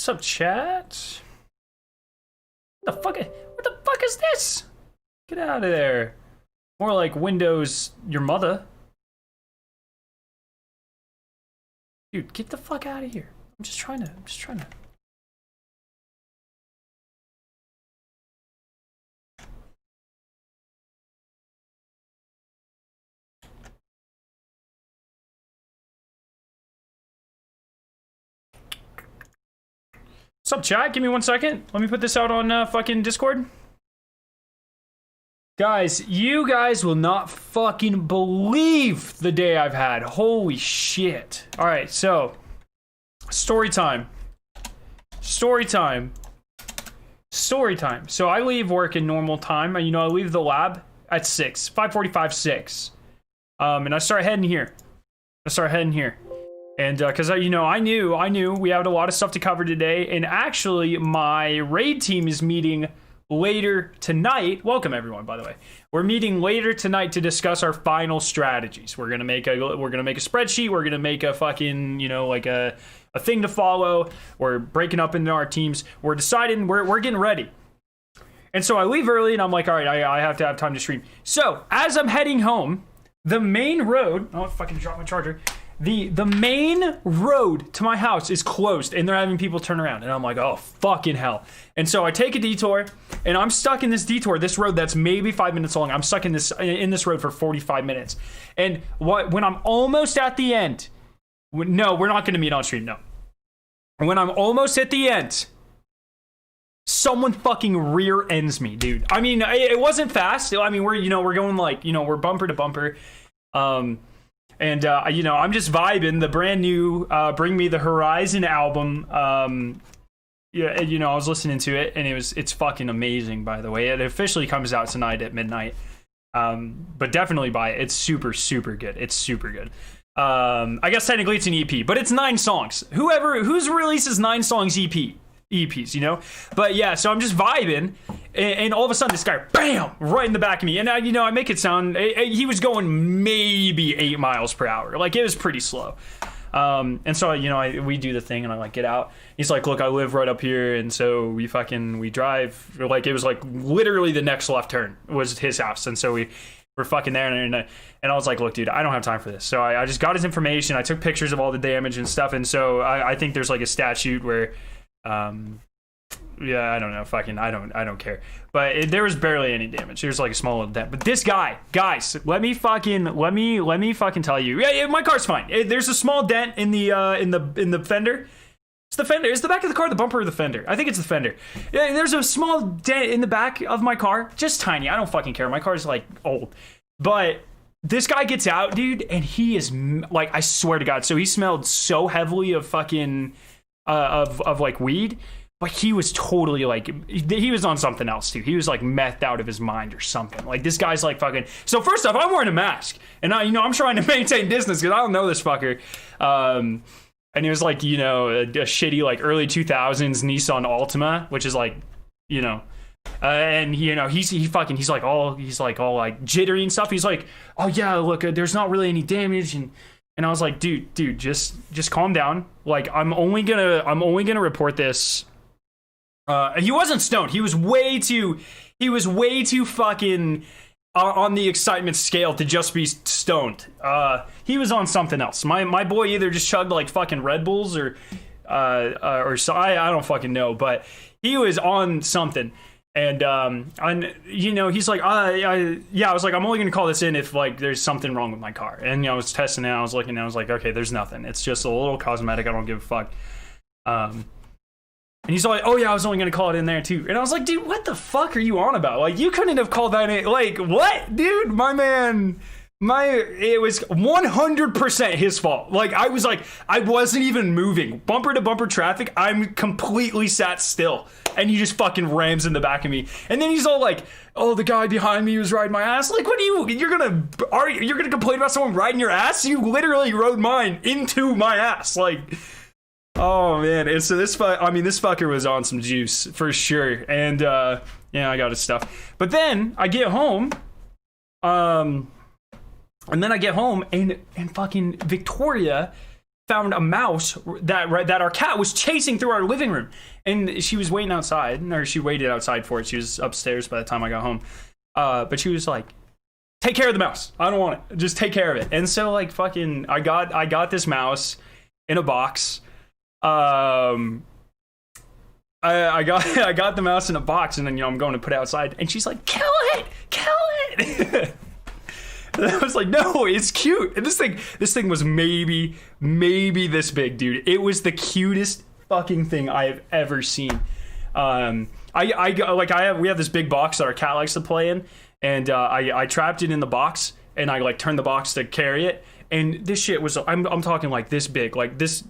What's up, chat? What the fuck is this? Get out of there. More like Windows your mother. Dude, get the fuck out of here. I'm just trying to. What's up, chat? Give me 1 second. Let me put this out on fucking Discord. Guys, you guys will not fucking believe the day I've had. Holy shit. All right, so story time. So I leave work in normal time. You know, I leave the lab at 5:45, 6. And I start heading here. And because I knew we had a lot of stuff to cover today, and actually my raid team is meeting later tonight. Welcome everyone, by the way. We're meeting later tonight to discuss our final strategies. We're gonna make a spreadsheet. We're gonna make a fucking like a thing to follow. We're breaking up into our teams. We're deciding. We're getting ready. And so I leave early, and I'm like, all right, I have to have time to stream. So as I'm heading home, the main road. Oh, I fucking dropped my charger. The main road to my house is closed, and they're having people turn around, and I'm like, oh fucking hell. And so I take a detour, and I'm stuck in this road that's maybe 5 minutes long. I'm stuck in this road for 45 minutes. And when I'm almost at the end, no, we're not going to meet on stream, no. When I'm almost at the end, someone fucking rear ends me, dude. I mean, it wasn't fast. I mean, we're going we're bumper to bumper. And I'm just vibing the brand new Bring Me the Horizon album. I was listening to it, and it's fucking amazing, by the way. It officially comes out tonight at midnight. But definitely buy it. It's super, super good. It's super good. I guess technically it's an EP, but it's 9 songs. Whose releases 9 songs EPs, But yeah, so I'm just vibing, and all of a sudden this guy, bam, right in the back of me. And I make it sound, he was going maybe 8 miles per hour. Like, it was pretty slow. And so, we do the thing, and I get out. He's like, look, I live right up here. And so we drive, it was literally the next left turn was his house. And so we're fucking there, and I was like, look, dude, I don't have time for this. So I just got his information. I took pictures of all the damage and stuff. And so I think there's a statute where, I don't know, I don't care. But there was barely any damage. There's a small little dent. But this guy, guys, let me fucking tell you. Yeah, my car's fine. There's a small dent in the fender. It's the fender. Is the back of the car the bumper or the fender? I think it's the fender. Yeah, there's a small dent in the back of my car, just tiny. I don't fucking care. My car's old. But this guy gets out, dude, and he is I swear to God. So he smelled so heavily of fucking of weed, but he was totally he was on something else too. He was methed out of his mind or something. This guy's fucking. So first off, I'm wearing a mask, and I'm trying to maintain distance because I don't know this fucker. And it was a shitty early 2000s Nissan Altima, which is and he's all jittery and stuff. He's like, oh yeah, look, there's not really any damage, and I was like, dude, just calm down. I'm only gonna report this. He wasn't stoned. He was way too fucking on the excitement scale to just be stoned. He was on something else. My boy either just chugged fucking Red Bulls or so I don't fucking know, but he was on something. And he's like, I was like, I'm only gonna call this in if there's something wrong with my car. And I was testing it, I was looking, and I was like, okay, there's nothing. It's just a little cosmetic. I don't give a fuck. And he's like, oh yeah, I was only gonna call it in there too. And I was like, dude, what the fuck are you on about? You couldn't have called that in. What, dude? My man. It was 100% his fault. I wasn't even moving. Bumper to bumper traffic, I'm completely sat still. And he just fucking rams in the back of me. And then he's all like, oh, the guy behind me was riding my ass. What are you're gonna complain about someone riding your ass? You literally rode mine into my ass. Oh man. And so this fucker was on some juice for sure. And I got his stuff. But then I get home, and fucking Victoria found a mouse that our cat was chasing through our living room, and she was waiting outside, or she waited outside for it. She was upstairs by the time I got home, but she was like, take care of the mouse, I don't want it, just take care of it. And so like fucking I got this mouse in a box. I got the mouse in a box, and then I'm going to put it outside, and she's like, kill it. And I was like, no, it's cute. And this thing was maybe this big, dude. It was the cutest fucking thing I have ever seen. We have this big box that our cat likes to play in, and I trapped it in the box, and I like turned the box to carry it, and this shit was I'm talking like this big, like this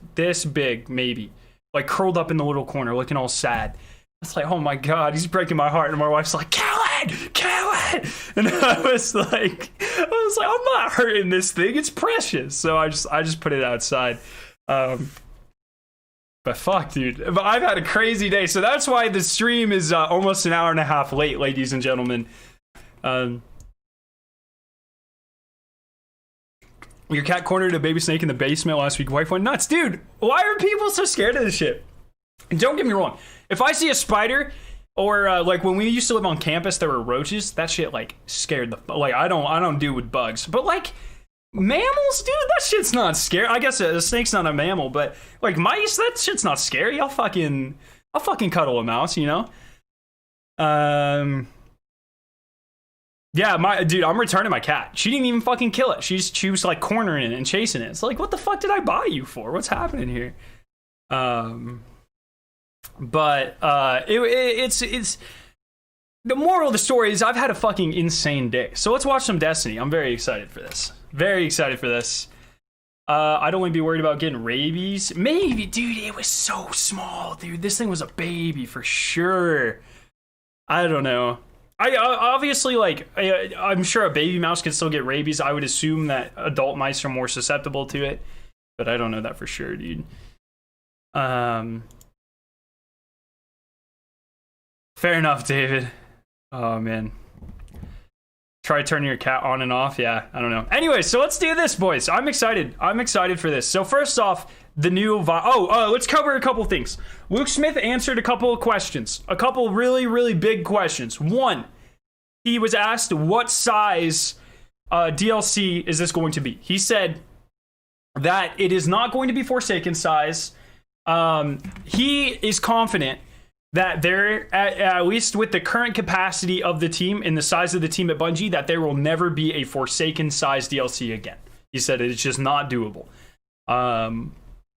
big maybe, like curled up in the little corner, looking all sad. It's like, oh my god, he's breaking my heart. And my wife's like, kill it. And I was like, I'm not hurting this thing, it's precious. So I just put it outside. But fuck, dude, but I've had a crazy day, so that's why the stream is almost an hour and a half late, ladies and gentlemen. Your cat cornered a baby snake in the basement last week. Wife went nuts. Dude, why are people so scared of this shit? And don't get me wrong, if I see a spider, or like when we used to live on campus, there were roaches, that shit like scared the, like I don't do with bugs, but like mammals, dude, that shit's not scary. I guess a snake's not a mammal, but like mice, that shit's not scary. I'll fucking cuddle a mouse, you know. Yeah, I'm returning my cat. She didn't even fucking kill it. She was like cornering it and chasing it. It's like, what the fuck did I buy you for? What's happening here? But it's the moral of the story is I've had a fucking insane day. So let's watch some Destiny. I'm very excited for this. I'd only be worried about getting rabies. Maybe, dude, it was so small, dude. This thing was a baby for sure. I don't know. I obviously, like, I'm sure a baby mouse could still get rabies. I would assume that adult mice are more susceptible to it, but I don't know that for sure, dude. Fair enough, David. Oh, man. Try turning your cat on and off. Yeah, I don't know. Anyway, so let's do this, boys. I'm excited for this. So first off, the new let's cover a couple things. Luke Smith answered a couple of questions. A couple really, really big questions. One, he was asked what size DLC is this going to be. He said that it is not going to be Forsaken size. He is confident that there, at least with the current capacity of the team and the size of the team at Bungie, that there will never be a Forsaken size DLC again. He said it's just not doable.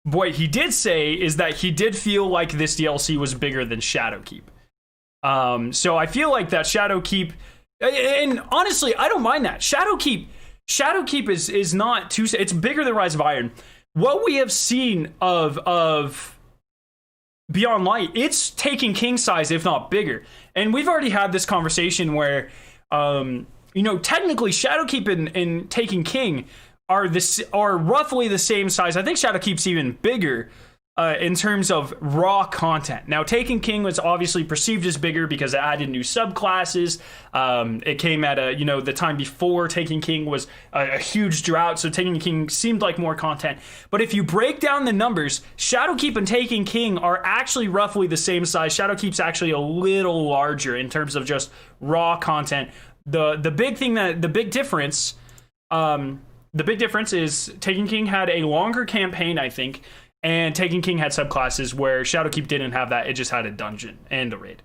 What he did say is that he did feel like this DLC was bigger than Shadowkeep. So I feel like that Shadowkeep, and honestly, I don't mind that. Shadowkeep is not too, it's bigger than Rise of Iron. What we have seen of Beyond Light, it's taking King size, if not bigger. And we've already had this conversation where, technically Shadowkeep and Taking King are roughly the same size. I think Shadowkeep's even bigger in terms of raw content. Now, Taken King was obviously perceived as bigger because it added new subclasses. It came at the time before Taken King was a huge drought, so Taken King seemed like more content. But if you break down the numbers, Shadowkeep and Taken King are actually roughly the same size. Shadowkeep's actually a little larger in terms of just raw content. The big difference is Taken King had a longer campaign, I think. And Taken King had subclasses where Shadowkeep didn't have that. It just had a dungeon and a raid.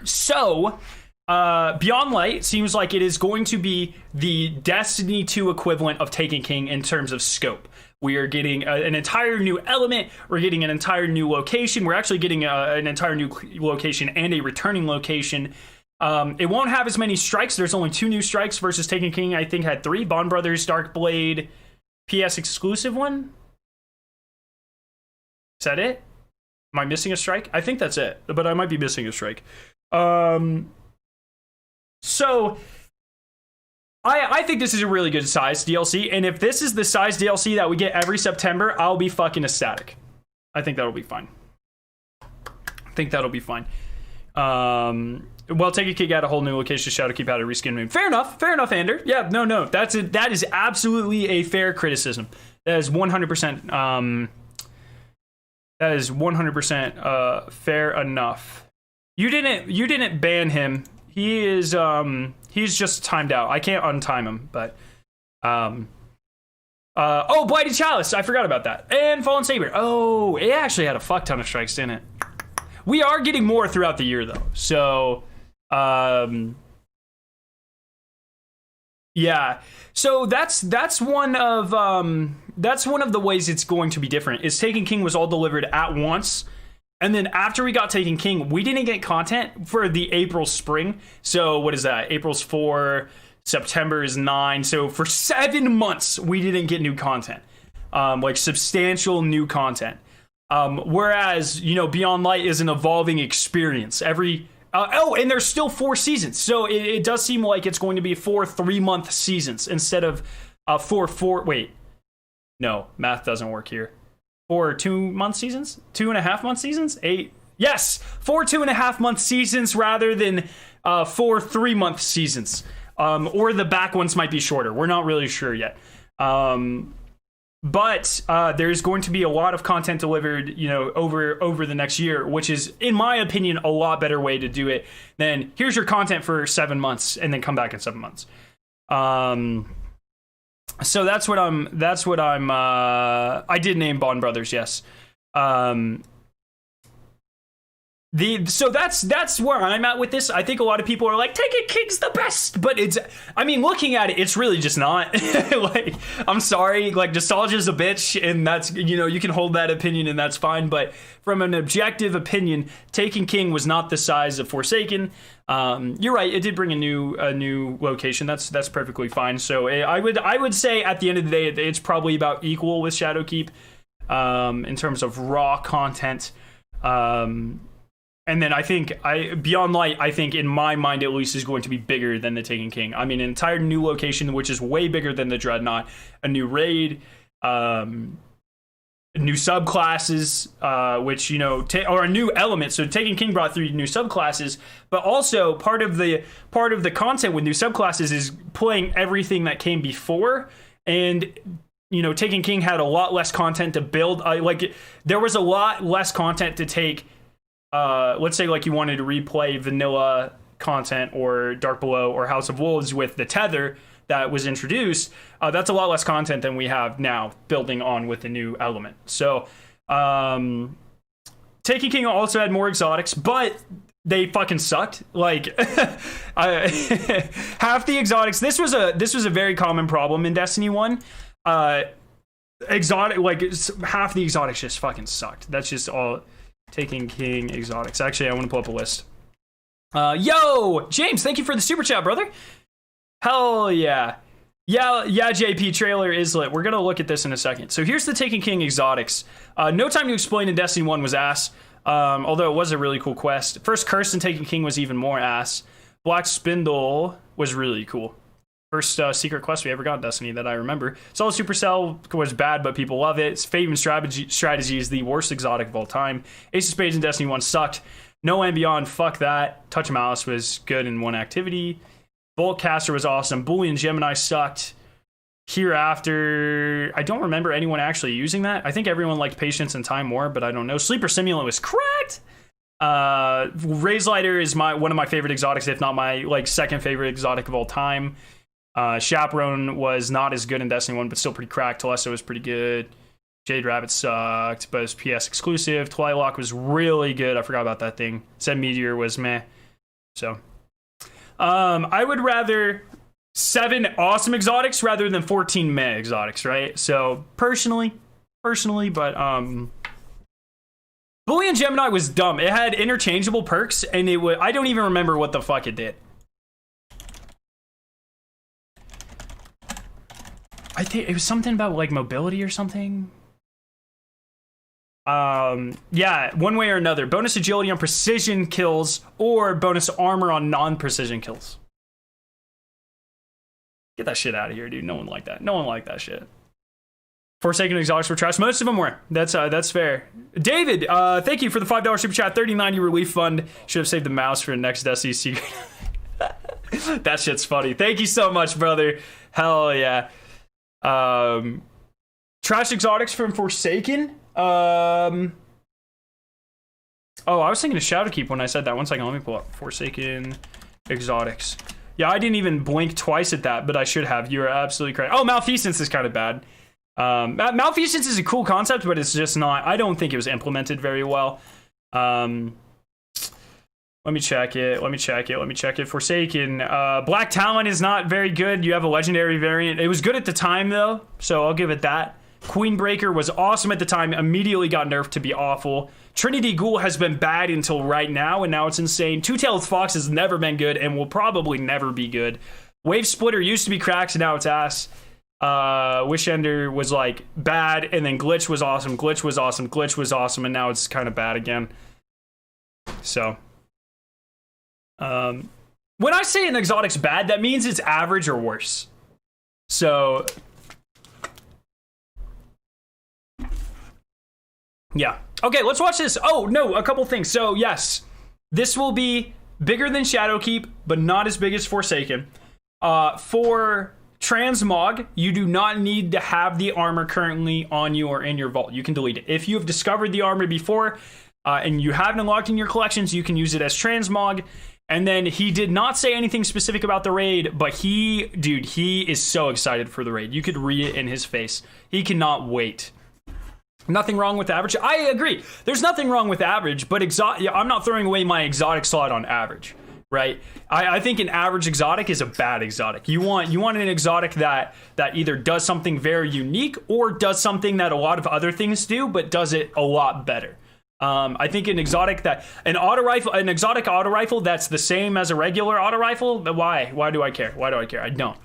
So Beyond Light seems like it is going to be the Destiny 2 equivalent of Taken King in terms of scope. We are getting an entire new element. We're getting an entire new location. We're actually getting an entire new location and a returning location. It won't have as many strikes. There's only 2 new strikes versus Taken King, I think, had 3. Bond Brothers, Darkblade, PS exclusive one? Is that it? Am I missing a strike? I think that's it, but I might be missing a strike. So I think this is a really good size DLC, and if this is the size DLC that we get every September, I'll be fucking ecstatic. I think that'll be fine. Well, Taken King got a whole new location. Shadowkeep had a reskin moon. Fair enough, Ander. Yeah, no, that is absolutely a fair criticism. That is 100%. That is 100% fair enough. You didn't ban him. He is he's just timed out. I can't untime him, but oh, Blighted Chalice, I forgot about that. And Fallen Saber. Oh, it actually had a fuck ton of strikes, didn't it? We are getting more throughout the year though. So yeah. So that's one of the ways it's going to be different. Is Taken King was all delivered at once. And then after we got Taken King, we didn't get content for the April spring. So what is that? April's 4, September is 9. So for 7 months, we didn't get new content, like substantial new content. Whereas, you know, Beyond Light is an evolving experience. And there's still 4 seasons. So it does seem like it's going to be 4 3-month seasons instead of 4. Wait, no, math doesn't work here. 4 2-month seasons, 2.5-month seasons, 8. Yes, 4 2.5-month seasons rather than 4 3-month seasons. Or the back ones might be shorter. We're not really sure yet. But there's going to be a lot of content delivered, you know, over the next year, which is, in my opinion, a lot better way to do it than here's your content for 7 months and then come back in 7 months. So that's what I'm I did name Bond Brothers, yes. So that's where I'm at with this. I think a lot of people are like, Taken King's the best, but looking at it, it's really just not. Like, I'm sorry, like, nostalgia's a bitch, and that's, you know, you can hold that opinion and that's fine, but from an objective opinion, Taken King was not the size of Forsaken. You're right, it did bring a new location. That's perfectly fine. So I would say at the end of the day, it's probably about equal with Shadowkeep in terms of raw content. And then I think Beyond Light, I think in my mind at least, is going to be bigger than the Taken King. I mean, an entire new location, which is way bigger than the Dreadnought, a new raid, new subclasses, which, you know, or a new element. So Taken King brought 3 new subclasses, but also part of the content with new subclasses is playing everything that came before. And, you know, Taken King had a lot less content to build. There was a lot less content to take. Let's say like you wanted to replay vanilla content or Dark Below or House of Wolves with the tether that was introduced. That's a lot less content than we have now building on with the new element. So Taken King also had more exotics, but they fucking sucked. Like half the exotics. This was a very common problem in Destiny 1. Exotic, like half the exotics just fucking sucked. That's just all. Taken King exotics. Actually, I want to pull up a list. Yo, James, thank you for the super chat, brother. Hell yeah. Yeah, JP, trailer is lit. We're going to look at this in a second. So here's the Taken King exotics. No Time to Explain in Destiny 1 was ass, although it was a really cool quest. First Curse in Taken King was even more ass. Black Spindle was really cool. First secret quest we ever got in Destiny that I remember. Solid Supercell was bad, but people love it. Fate and Strategy is the worst exotic of all time. Ace of Spades in Destiny 1 sucked. No and Beyond, fuck that. Touch of Malice was good in one activity. Boltcaster was awesome. Boolean Gemini sucked. Hereafter, I don't remember anyone actually using that. I think everyone liked Patience and Time more, but I don't know. Sleeper Simulant was cracked. Raise Lighter is one of my favorite exotics, if not my second favorite exotic of all time. Chaperone was not as good in Destiny 1, but still pretty cracked. Telesto was pretty good. Jade Rabbit sucked, but it's PS exclusive. Twilock was really good. I forgot about that thing. Said Meteor was meh. So, I would rather 7 awesome exotics rather than 14 meh exotics, right? So, personally, but, Boolean Gemini was dumb. It had interchangeable perks, and I don't even remember what the fuck it did. I think it was something about like mobility or something. Yeah, one way or another. Bonus agility on precision kills or bonus armor on non-precision kills. Get that shit out of here, dude. No one liked that. No one liked that shit. Forsaken exotics were trash. Most of them were. That's fair. David, thank you for the $5 super chat. 3090 relief fund. Should have saved the mouse for the next Destiny secret. That shit's funny. Thank you so much, brother. Hell yeah. Trash exotics from Forsaken. Oh, I was thinking of Shadowkeep when I said that. One second, let me pull up Forsaken exotics. Yeah, I didn't even blink twice at that, but I should have. You're absolutely correct. Oh, Malfeasance is kind of bad. Malfeasance is a cool concept, but it's just not. I don't think it was implemented very well. Let me check it. Forsaken. Black Talon is not very good. You have a legendary variant. It was good at the time, though, so I'll give it that. Queenbreaker was awesome at the time, immediately got nerfed to be awful. Trinity Ghoul has been bad until right now, and now it's insane. Two-Tailed Fox has never been good and will probably never be good. Wave Splitter used to be cracked, now it's ass. Wishender was like bad, and then Glitch was awesome, and now it's kind of bad again. So, when I say an exotic's bad, that means it's average or worse. So, yeah. Okay, let's watch this. Oh, no, a couple things. So, yes, this will be bigger than Shadowkeep, but not as big as Forsaken. For Transmog, you do not need to have the armor currently on you or in your vault. You can delete it. If you have discovered the armor before and you haven't unlocked in your collections, you can use it as Transmog. And then he did not say anything specific about the raid, but he is so excited for the raid. You could read it in his face. He cannot wait. Nothing wrong with average. I agree. There's nothing wrong with average, but I'm not throwing away my exotic slot on average, right? I think an average exotic is a bad exotic. You want an exotic that either does something very unique or does something that a lot of other things do, but does it a lot better. I think an exotic an exotic auto rifle that's the same as a regular auto rifle. Why? Why do I care? I don't.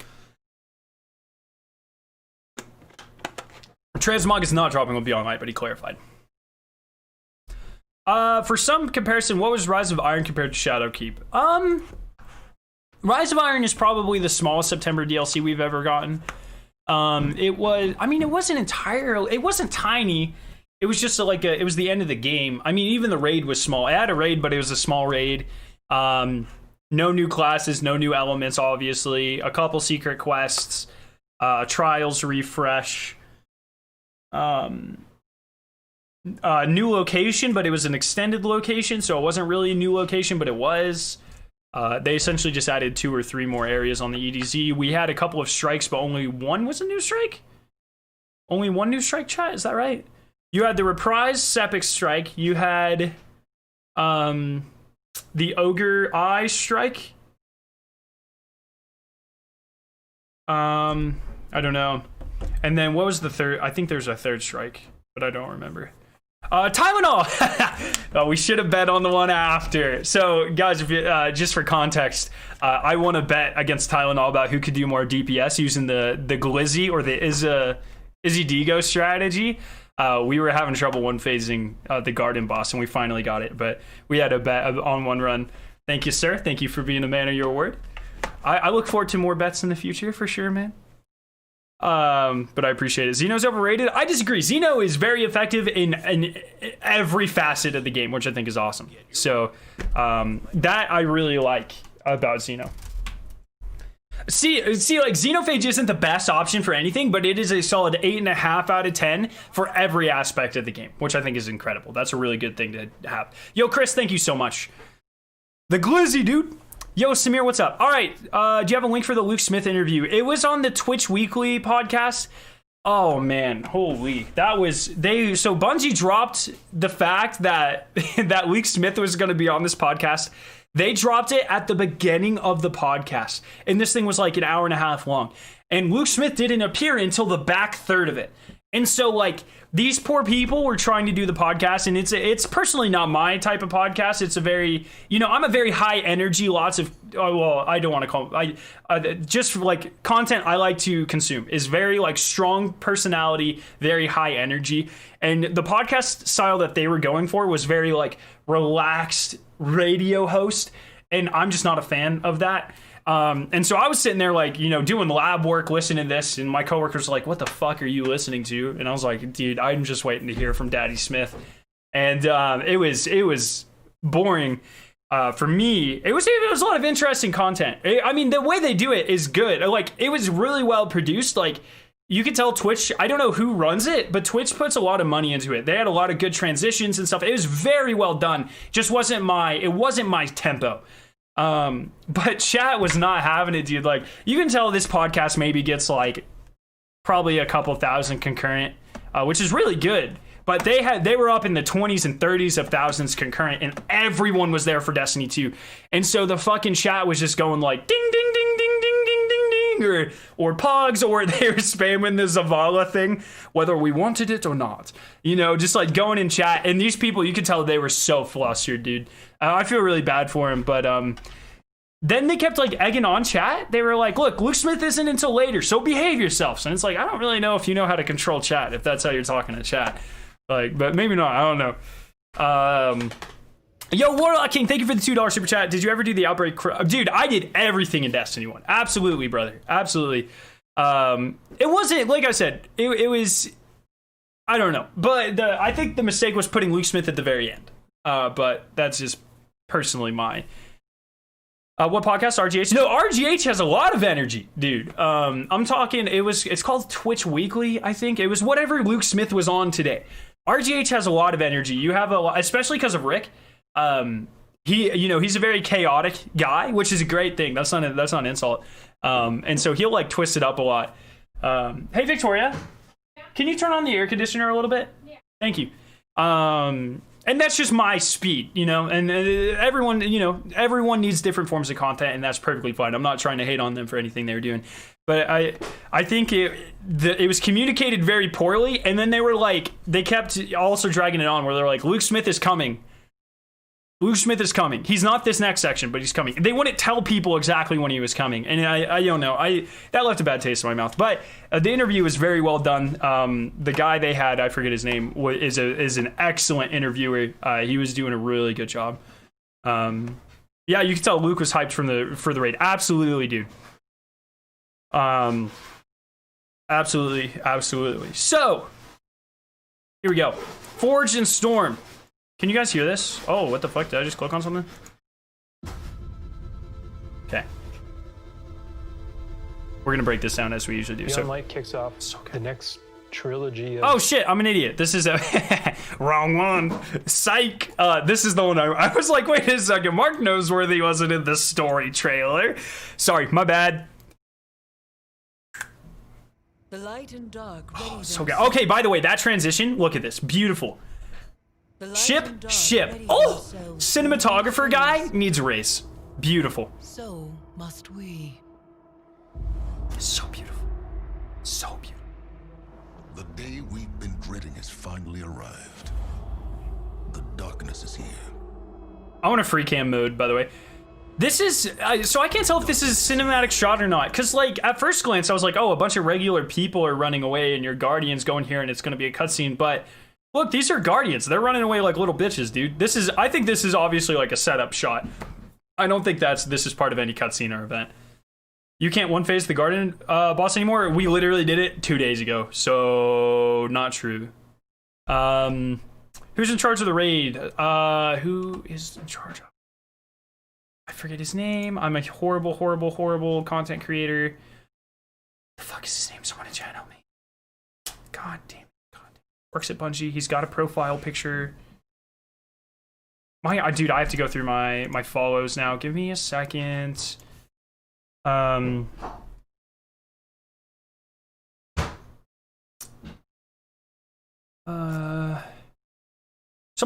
Transmog is not dropping with Beyond Light, but he clarified. For some comparison, what was Rise of Iron compared to Shadowkeep? Rise of Iron is probably the smallest September DLC we've ever gotten. It wasn't tiny. It was just it was the end of the game. I mean, even the raid was small. It had a raid, but it was a small raid. No new classes, no new elements, obviously. A couple secret quests, trials refresh. New location, but it was an extended location, so it wasn't really a new location, but it was. They essentially just added 2 or 3 more areas on the EDZ. We had a couple of strikes, but only one was a new strike? Only one new strike, chat? Is that right? You had the Reprise Sepic strike. You had the Ogre Eye strike. I don't know. And then what was the third? I think there's a third strike, but I don't remember. Tylenol! Oh, we should have bet on the one after. So, guys, if just for context, I won a bet against Tylenol about who could do more DPS using the Glizzy or the Izzy-Digo strategy. We were having trouble one-phasing the Garden boss, and we finally got it. But we had a bet on one run. Thank you, sir. Thank you for being a man of your word. I look forward to more bets in the future, for sure, man. But I appreciate it. Xeno's overrated. I disagree. Xeno is very effective in every facet of the game, which I think is awesome. So that I really like about Xeno. See, like Xenophage isn't the best option for anything, but it is a solid 8.5 out of 10 for every aspect of the game, which I think is incredible. That's a really good thing to have. Yo, Chris, thank you so much. The Glizzy, dude. Yo, Samir, what's up? All right, do you have a link for the Luke Smith interview? It was on the Twitch Weekly podcast. Oh, man, holy. So Bungie dropped the fact that, that Luke Smith was going to be on this podcast. They dropped it at the beginning of the podcast, and this thing was like an hour and a half long. And Luke Smith didn't appear until the back third of it. And so, like, these poor people were trying to do the podcast, and it's personally not my type of podcast. It's a very, I'm a very high energy, lots of, I don't want to call it, just like content I like to consume is very like strong personality, very high energy. And the podcast style that they were going for was very like relaxed radio host. And I'm just not a fan of that. And so I was sitting there like, doing lab work, listening to this, and my coworkers were like, what the fuck are you listening to? And I was like, dude, I'm just waiting to hear from Daddy Smith. And it was boring. For me, it was a lot of interesting content. I mean, the way they do it is good. Like, it was really well produced. Like, you could tell Twitch, I don't know who runs it, but Twitch puts a lot of money into it. They had a lot of good transitions and stuff. It was very well done. Just wasn't my tempo. But chat was not having it, dude. Like, you can tell this podcast maybe gets like probably a couple thousand concurrent, which is really good. But they were up in the 20s and 30s of thousands concurrent, and everyone was there for Destiny 2. And so the fucking chat was just going like ding ding ding ding ding ding ding ding, or pogs, or they were spamming the Zavala thing, whether we wanted it or not. You know, just like going in chat. And these people, you could tell they were so flustered, dude. I feel really bad for him, but then they kept like egging on chat. They were like, look, Luke Smith isn't until later, so behave yourselves. And it's like, I don't really know if you know how to control chat, if that's how you're talking to chat. Like, but maybe not. I don't know. Yo, Warlock King, thank you for the $2 super chat. Did you ever do the Outbreak? Dude, I did everything in Destiny 1. Absolutely, brother. Absolutely. It wasn't, like I said, it was, I don't know. But I think the mistake was putting Luke Smith at the very end. But that's just personally my... what podcast? RGH? No, RGH has a lot of energy, dude. I'm talking, it's called Twitch Weekly, I think. It was whatever Luke Smith was on today. RGH has a lot of energy. You have a lot, especially because of Rick. He's a very chaotic guy, which is a great thing. That's not an insult. And so he'll like twist it up a lot. Hey, Victoria, can you turn on the air conditioner a little bit? Yeah. Thank you. And that's just my speed, you know, and everyone needs different forms of content, and that's perfectly fine. I'm not trying to hate on them for anything they were doing, but I think it was communicated very poorly, and then they kept also dragging it on where they're like, Luke Smith is coming. Luke Smith is coming. He's not this next section, but he's coming. They wouldn't tell people exactly when he was coming, and I don't know. That left a bad taste in my mouth. But the interview was very well done. The guy they had, I forget his name, is an excellent interviewer. He was doing a really good job. Yeah, you can tell Luke was hyped for the raid. Absolutely, dude. Absolutely. So here we go. Forge and Storm. Can you guys hear this? Oh, what the fuck? Did I just click on something? Okay. We're gonna break this down as we usually do. Beyond Light kicks off the next trilogy of... Oh shit, I'm an idiot. This is a wrong one. Psych. This is the one I was like, wait a second, Mark Noseworthy wasn't in the story trailer. Sorry, my bad. The light and dark. Oh, so good. Okay, by the way, that transition, look at this. Beautiful. Ship. Oh, cinematographer guy needs a raise. Beautiful. So must we. So beautiful. The day we've been dreading has finally arrived. The darkness is here. I want a free cam mode, by the way. This is, so I can't tell if this is a cinematic shot or not. Because, like, at first glance, I was like, oh, a bunch of regular people are running away and your Guardian's going here and it's going to be a cutscene. But look, these are Guardians. They're running away like little bitches, dude. I think this is obviously like a setup shot. I don't think this is part of any cutscene or event. You can't one phase the Guardian boss anymore. We literally did it 2 days ago. So not true. Who's in charge of the raid? Who is in charge of? I forget his name. I'm a horrible content creator. The fuck is his name? Someone in chat help me. God damn it. Works at Bungie. He's got a profile picture. Dude, I have to go through my follows now. Give me a second. Someone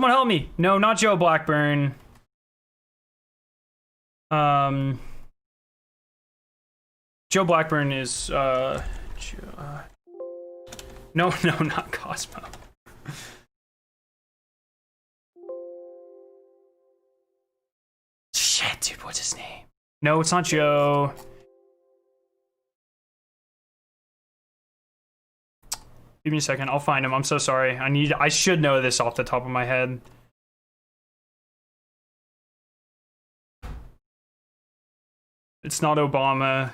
help me. No, not Joe Blackburn. Joe Blackburn is no, not Cosmo. Shit, dude, what's his name? No, it's not Joe. Give me a second, I'll find him. I'm so sorry. I should know this off the top of my head. It's not Obama.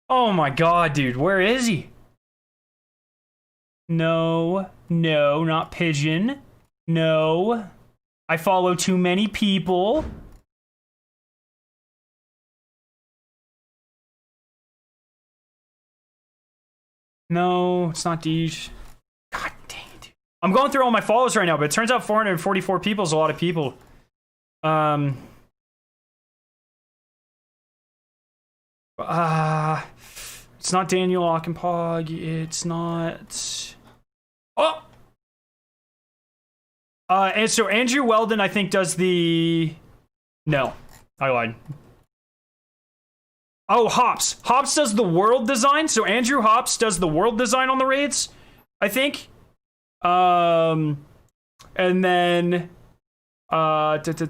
Oh my god, dude, where is he? No, not Pigeon. No. I follow too many people. No, it's not Deej. God dang it, dude. I'm going through all my follows right now, but it turns out 444 people is a lot of people. It's not Daniel Ockenpog. It's not. Oh! And so Andrew Weldon, I think, does the. No, I lied. Oh, Hops. Hops does the world design. So Andrew Hops does the world design on the raids, I think. And then. Come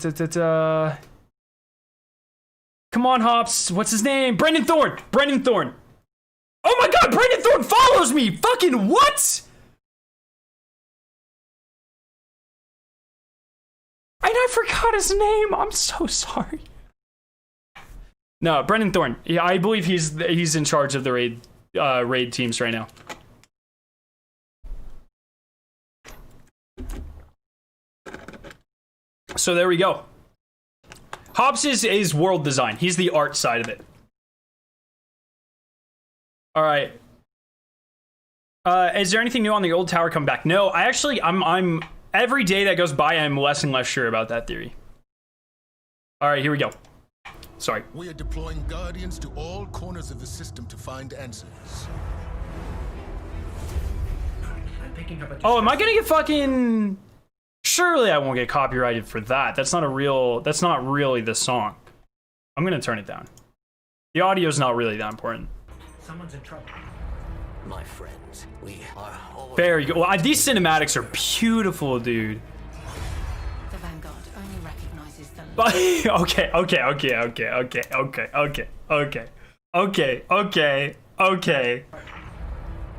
on, Hops. What's his name? Brendan Thorne. Brendan Thorne. Oh my god, Brendan Thorne follows me! Fucking what? And I forgot his name. I'm so sorry. No, Brendan Thorne. Yeah, I believe he's in charge of the raid teams right now. So there we go. Hobbs is world design. He's the art side of it. All right. Is there anything new on the old tower come back? No, I'm every day that goes by, I'm less and less sure about that theory. All right, here we go. Sorry. We are deploying Guardians to all corners of the system to find answers. Oh, am I gonna get fucking... Surely I won't get copyrighted for that. That's not really the song. I'm gonna turn it down. The audio's not really that important. Someone's in trouble. My friends, we are whole. Very good. Well, these cinematics are beautiful, dude. The Vanguard only recognizes them. Okay.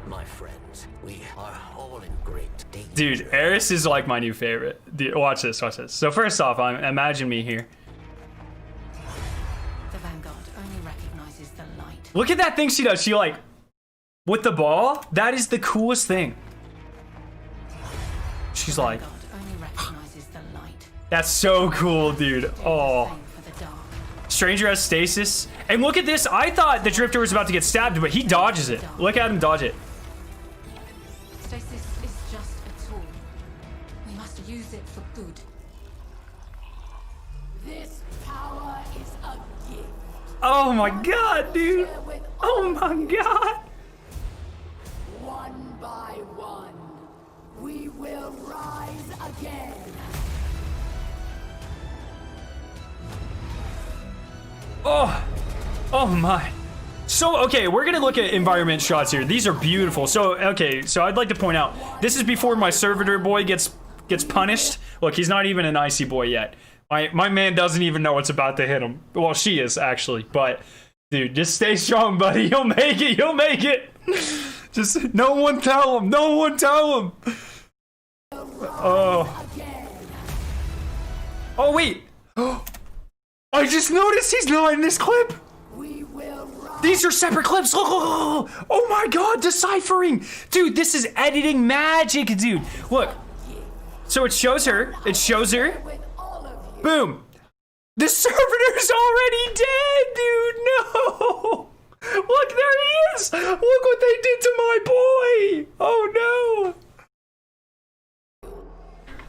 My friends, we are whole in great danger. Dude, Eris is like my new favorite. Dude, watch this. So first off, imagine me here. The Vanguard only recognizes the light. Look at that thing she does. She like, with the ball, that is the coolest thing. She's like, Vanguard only recognizes the light. that's so cool, dude. Oh. Same for the dark. Stranger has stasis. And look at this. I thought the Drifter was about to get stabbed, but he dodges it. Look at him dodge it. Stasis is just a tool. We must use it for good. This power is a gift. Oh my god, dude. Oh my god. One by one, we will rise again. Oh my. So, okay, we're gonna look at environment shots here. These are beautiful. So, okay, so I'd like to point out, this is before my servitor boy gets punished. Look, he's not even an icy boy yet. My man doesn't even know what's about to hit him. Well, she is, actually. But, dude, just stay strong, buddy. You'll make it. You'll make it. Just, no one tell him. No one tell him. Oh. Oh, wait. I just noticed he's not in this clip. We will rise. These are separate clips. Look. Oh my god, deciphering. Dude, this is editing magic, dude. Look. So it shows her. With all of you. Boom. The servitor's already dead, dude. No. Look, there he is. Look what they did to my boy. Oh no.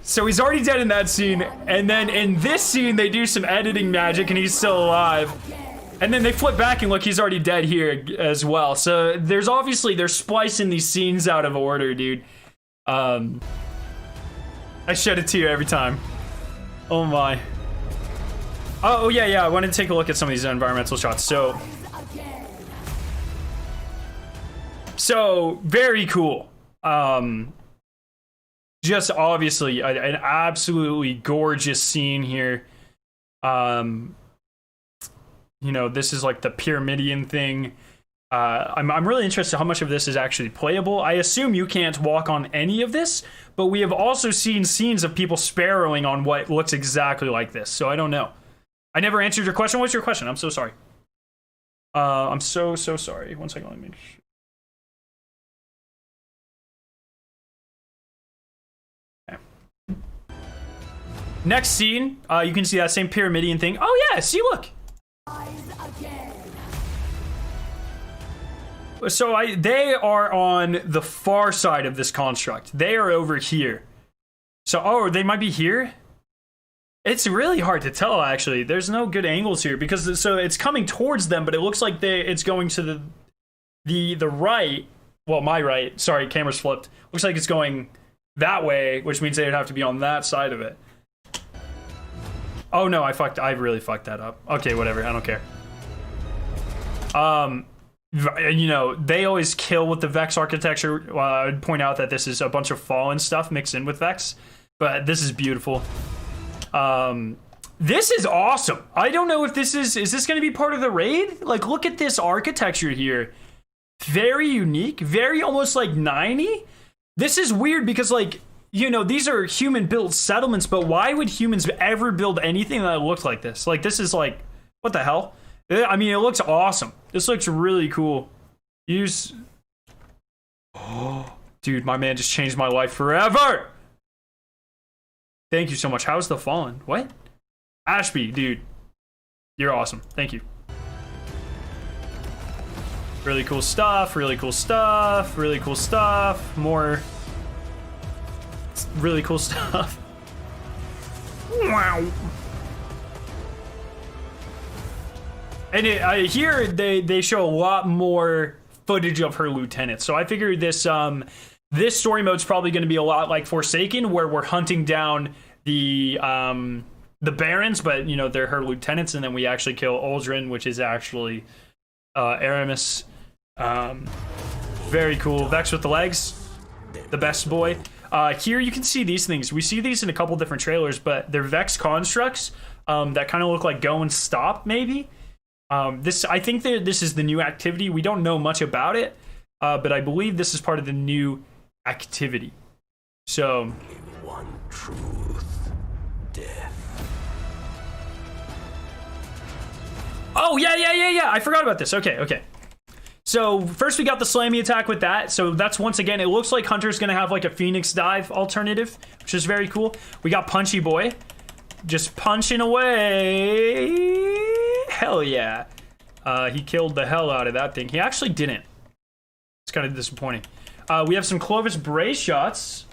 So he's already dead in that scene, and then in this scene they do some editing magic and he's still alive. And then they flip back and look, he's already dead here as well. So they're splicing these scenes out of order, dude. I shed a tear every time. Oh my. Oh yeah, I wanted to take a look at some of these environmental shots. So very cool. Just obviously an absolutely gorgeous scene here. You know, this is like the Pyramidian thing. I'm really interested how much of this is actually playable. I assume you can't walk on any of this, but we have also seen scenes of people sparrowing on what looks exactly like this. So I don't know. I never answered your question. What's your question? I'm so sorry. I'm so sorry. One second, let me... Next scene, you can see that same Pyramidian thing. Oh yeah, see, look. they are on the far side of this construct. They are over here. So, oh, they might be here? It's really hard to tell, actually. There's no good angles here because so it's coming towards them, but it looks like it's going to the right. Well, my right. Sorry, camera's flipped. Looks like it's going that way, which means they'd have to be on that side of it. Oh no, I really fucked that up. Okay, whatever. I don't care. You know, they always kill with the Vex architecture. I would point out that this is a bunch of Fallen stuff mixed in with Vex, but this is beautiful. This is awesome. I don't know if this is this going to be part of the raid? Like, look at this architecture here. Very unique, very almost like 90. This is weird because, like, you know, these are human-built settlements, but why would humans ever build anything that looked like this? Like, this is like, what the hell? I mean, it looks awesome. This looks really cool. Oh, dude, my man just changed my life forever. Thank you so much. How's the Fallen? What? Ashby, dude. You're awesome. Thank you. Really cool stuff. Really cool stuff. Really cool stuff. More really cool stuff. Wow. And here they show a lot more footage of her lieutenant. So I figured this story mode's probably going to be a lot like Forsaken, where we're hunting down the barons, but you know they're her lieutenants, and then we actually kill Aldrin, which is actually Aramis. Very cool. Vex with the legs, the best boy. Here you can see these things. We see these in a couple different trailers, but they're Vex constructs that kind of look like go and stop, maybe. I think that this is the new activity. We don't know much about it, but I believe this is part of the new activity. So, one truth, death. Oh yeah. I forgot about this. Okay. So first we got the slammy attack with that. So that's once again, it looks like Hunter's gonna have like a Phoenix dive alternative, which is very cool. We got Punchy Boy, just punching away. Hell yeah. He killed the hell out of that thing. He actually didn't. It's kind of disappointing. We have some Clovis Bray shots.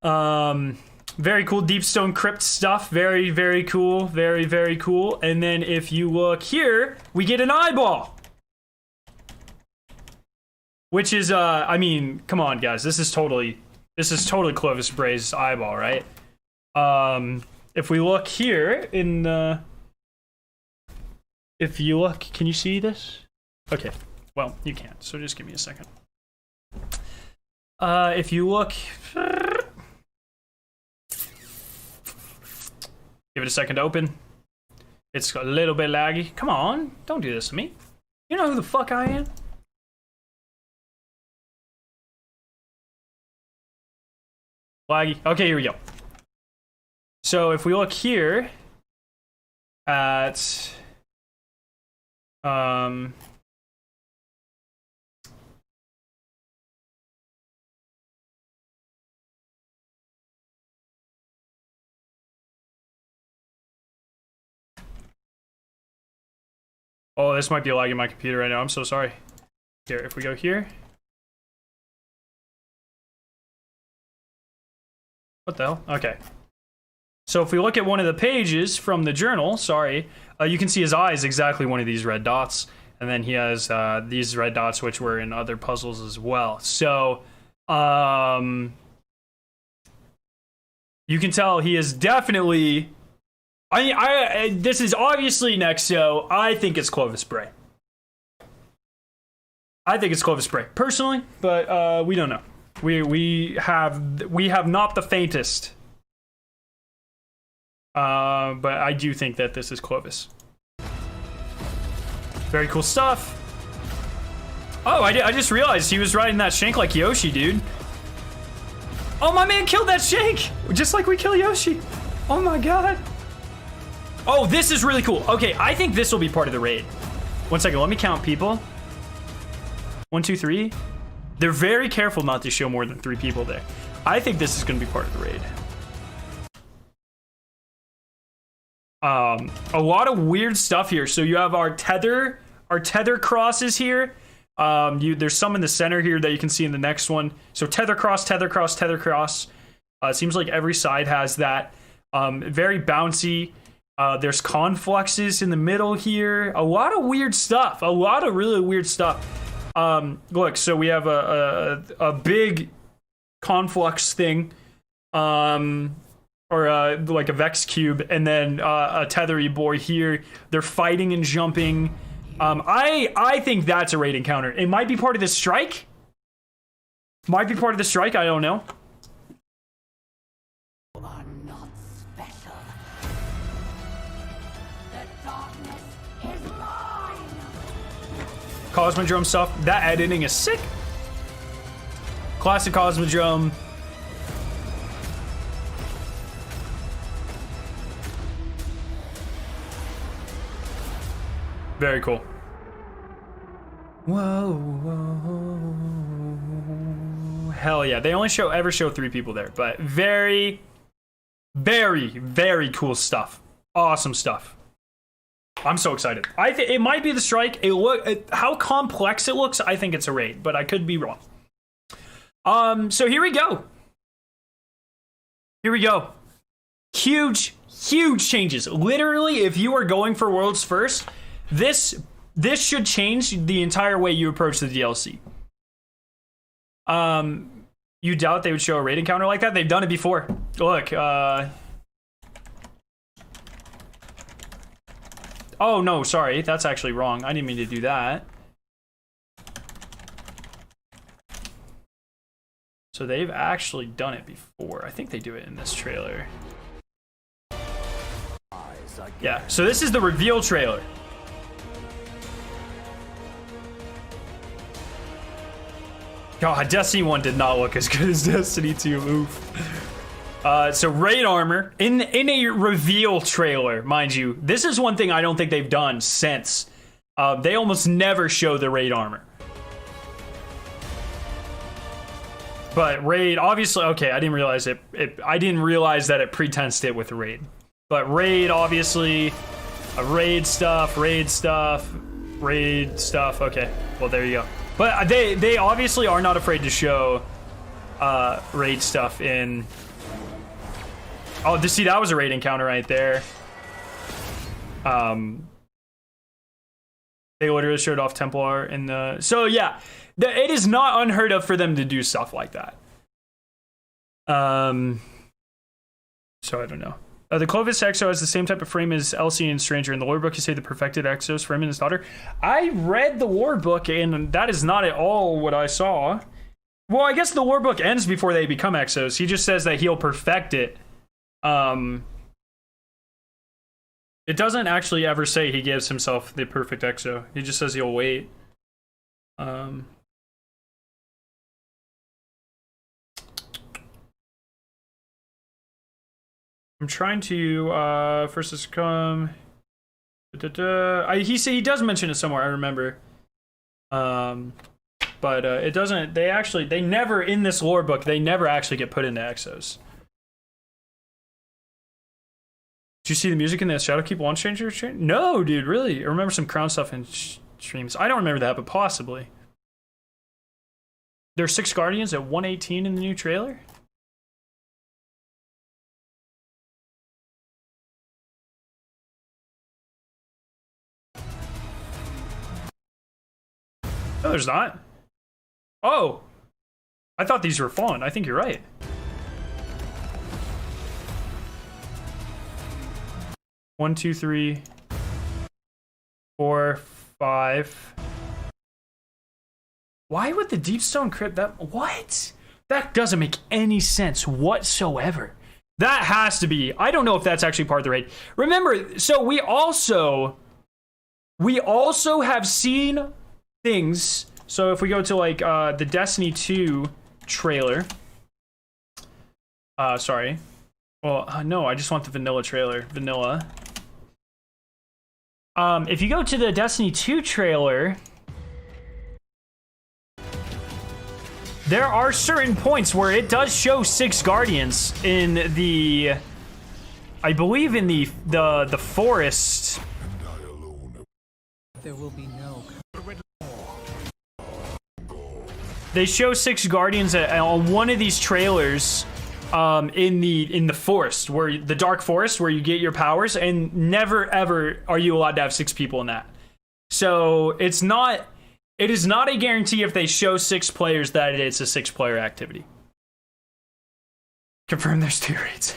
Very cool Deep Stone Crypt stuff. Very, very cool. Very, very cool. And then if you look here, we get an eyeball. Which is, I mean, come on, guys. This is totally Clovis Bray's eyeball, right? If we look here in the... If you look, can you see this? Okay, well, you can't, so just give me a second. If you look... Give it a second to open. It's a little bit laggy. Come on, don't do this to me. You know who the fuck I am? Laggy. Okay, here we go. So if we look here at oh, this might be lagging my computer right now. I'm so sorry. Here, if we go here. What the hell? Okay. So if we look at one of the pages from the journal, sorry, you can see his eye is exactly one of these red dots. And then he has these red dots, which were in other puzzles as well. So you can tell he is definitely... this is obviously Nexo. I think it's Clovis Bray. I think it's Clovis Bray, personally, but we don't know. We have not the faintest. But I do think that this is Clovis. Very cool stuff. Oh, I just realized he was riding that shank like Yoshi, dude. Oh, my man killed that shank! Just like we kill Yoshi. Oh my god. Oh, this is really cool. Okay, I think this will be part of the raid. One second, let me count people. 1, 2, 3. They're very careful not to show more than 3 people there. I think this is going to be part of the raid. A lot of weird stuff here. So you have our tether our tether crosses here. There's some in the center here that you can see in the next one. So tether cross, tether cross, tether cross. It seems like every side has that. Very bouncy. There's confluxes in the middle here. A lot of weird stuff. A lot of really weird stuff. Look, so we have a big conflux thing. Or like a Vex cube, and then a tethery boy here. They're fighting and jumping. I think that's a raid encounter. It might be part of the strike. Might be part of the strike. I don't know. You are not special. The darkness is mine. Cosmodrome stuff. That editing is sick. Classic Cosmodrome. Very cool. Whoa, whoa. Hell yeah. They only ever show 3 people there, but very, very, very cool stuff. Awesome stuff. I'm so excited. I think it might be the strike. How complex it looks, I think it's a raid, but I could be wrong. So here we go. Here we go. Huge, huge changes. Literally, if you are going for Worlds First, this should change the entire way you approach the DLC. You doubt they would show a raid encounter like that? They've done it before. Look, oh no, sorry, that's actually wrong. I didn't mean to do that. So they've actually done it before. I think they do it in this trailer. Yeah, so this is the reveal trailer. God, Destiny 1 did not look as good as Destiny 2. Oof. So raid armor in a reveal trailer, mind you. This is one thing I don't think they've done since. They almost never show the raid armor. But raid, obviously, okay, I didn't realize it. I didn't realize that it pretensed it with raid. But raid, obviously, raid stuff. Okay, well there you go. But they obviously are not afraid to show raid stuff in. Oh, see, that was a raid encounter right there. They literally showed off Templar in the. So yeah, it is not unheard of for them to do stuff like that. So I don't know. The Clovis Exo has the same type of frame as Elsie and Stranger. In the lore book, you say the perfected Exos for him and his daughter. I read the lore book, and that is not at all what I saw. Well, I guess the lore book ends before they become Exos. He just says that he'll perfect it. It doesn't actually ever say he gives himself the perfect Exo. He just says he'll wait. I'm trying to first has come. He does mention it somewhere. I remember. But it doesn't. They never in this lore book. They never actually get put into Exos. Did you see the music in the Shadowkeep Launch Changer? No, dude. Really? I remember some Crown stuff in streams. I don't remember that, but possibly. There are 6 Guardians at 118 in the new trailer. No, there's not. Oh. I thought these were fallen. I think you're right. One, 2, 3, 4, 5. Why would the Deepstone Crypt what? That doesn't make any sense whatsoever. That has to be. I don't know if that's actually part of the raid. Remember, so we also have seen things. So if we go to like the Destiny 2 trailer. Sorry. Well, no, I just want the vanilla trailer. Vanilla. If you go to the Destiny 2 trailer, there are certain points where it does show 6 Guardians in the, I believe in the forest. There will be no they show 6 Guardians on one of these trailers in the forest, where the dark forest where you get your powers, and never ever are you allowed to have 6 people in that. So it is not a guarantee if they show 6 players that it's a 6-player activity. Confirm there's 2 raids.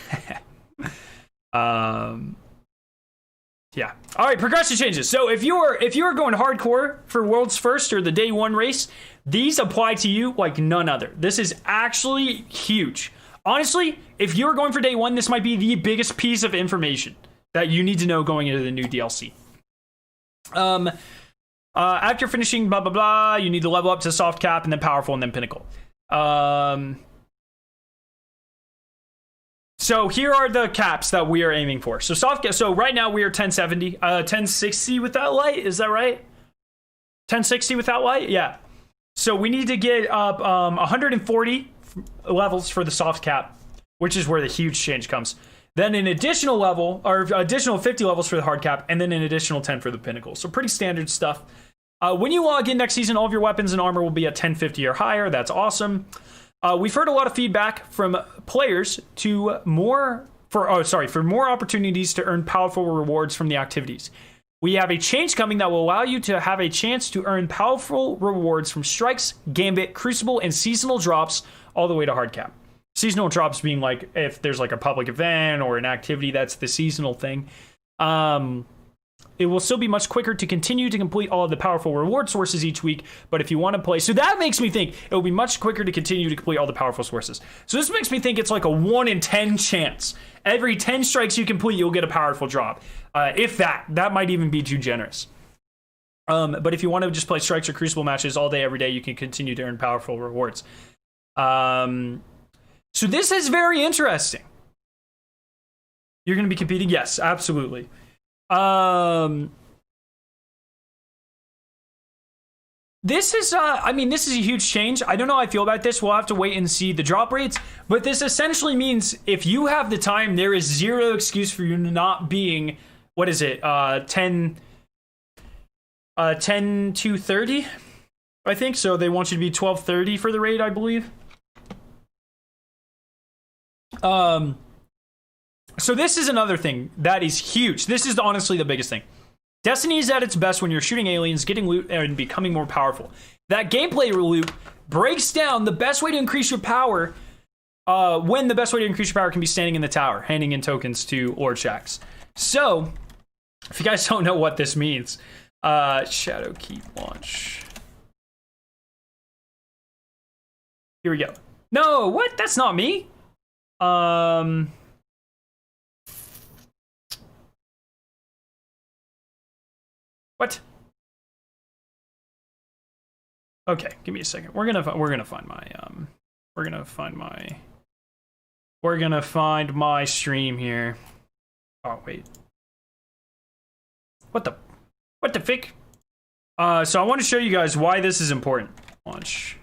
Yeah. All right, progression changes. So if you're going hardcore for World's First or the day 1 race, these apply to you like none other. This is actually huge. Honestly, if you're going for day 1, this might be the biggest piece of information that you need to know going into the new DLC. After finishing blah blah blah, you need to level up to soft cap and then powerful and then pinnacle. So here are the caps that we are aiming for. So soft cap. So right now we are 1070, 1060 without light. Is that right? 1060 without light. Yeah. So we need to get up 140 levels for the soft cap, which is where the huge change comes. Then an additional level, or additional 50 levels for the hard cap, and then an additional 10 for the pinnacle. So pretty standard stuff. When you log in next season, all of your weapons and armor will be at 1050 or higher. That's awesome. We've heard a lot of feedback from players for more opportunities to earn powerful rewards from the activities. We have a change coming that will allow you to have a chance to earn powerful rewards from strikes, gambit, crucible, and seasonal drops all the way to hard cap. Seasonal drops being like if there's like a public event or an activity, that's the seasonal thing. It will still be much quicker to continue to complete all of the powerful reward sources each week, but if you want to play... So that makes me think it will be much quicker to continue to complete all the powerful sources. So this makes me think it's like a 1 in 10 chance. Every 10 strikes you complete, you'll get a powerful drop. If that might even be too generous. But if you want to just play strikes or crucible matches all day, every day, you can continue to earn powerful rewards. So this is very interesting. You're going to be competing? Yes, absolutely. This is this is a huge change. I don't know how I feel about this. We'll have to wait and see the drop rates, but this essentially means if you have the time, there is zero excuse for you not being, what is it, 10 to 30, I think. So they want you to be 12:30 for the raid, I believe. So this is another thing that is huge. This is honestly the biggest thing. Destiny is at its best when you're shooting aliens, getting loot, and becoming more powerful. That gameplay loop breaks down the best way to increase your power, when the best way to increase your power can be standing in the tower, handing in tokens to Lord Shax. So, if you guys don't know what this means, Shadow Keep launch. Here we go. No, what? That's not me. What? Okay, give me a second. We're gonna find my stream here. Oh wait. What the fick? So I want to show you guys why this is important. Launch.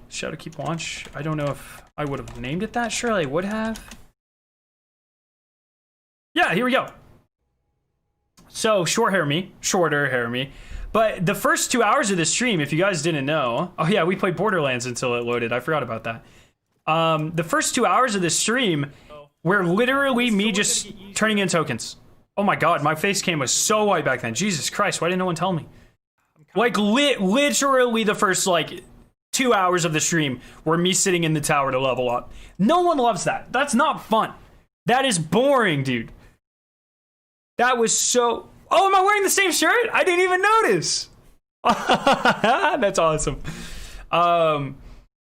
Shadow Keep launch. I don't know if I would have named it that. Surely I would have. Yeah, here we go. So, shorter hair me. But the first 2 hours of this stream, if you guys didn't know... Oh yeah, we played Borderlands until it loaded. I forgot about that. The first 2 hours of this stream were literally me just turning in tokens. Oh my god, my face cam was so white back then. Jesus Christ, why didn't no one tell me? Like, literally the first, 2 hours of the stream were me sitting in the tower to level up. No one loves that. That's not fun. That is boring, dude. That was so... Oh, am I wearing the same shirt? I didn't even notice. That's awesome. No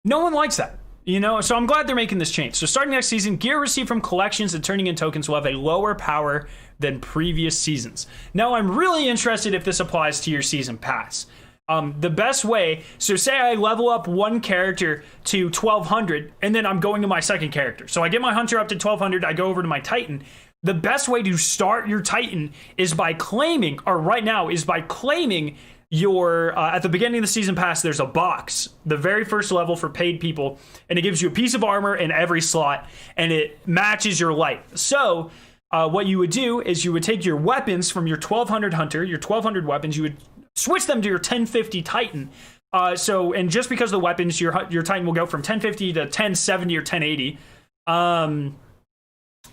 one likes that, you know? So I'm glad they're making this change. So starting next season, gear received from collections and turning in tokens will have a lower power than previous seasons. Now, I'm really interested if this applies to your season pass. The best way... So say I level up one character to 1200, and then I'm going to my second character. So I get my hunter up to 1200, I go over to my titan... The best way to start your Titan is by claiming, or right now, is by claiming your, at the beginning of the season pass, there's a box, the very first level for paid people, and it gives you a piece of armor in every slot, and it matches your light. So, what you would do is you would take your weapons from your 1200 hunter, your 1200 weapons, you would switch them to your 1050 Titan, And just because of the weapons, your Titan will go from 1050 to 1070 or 1080.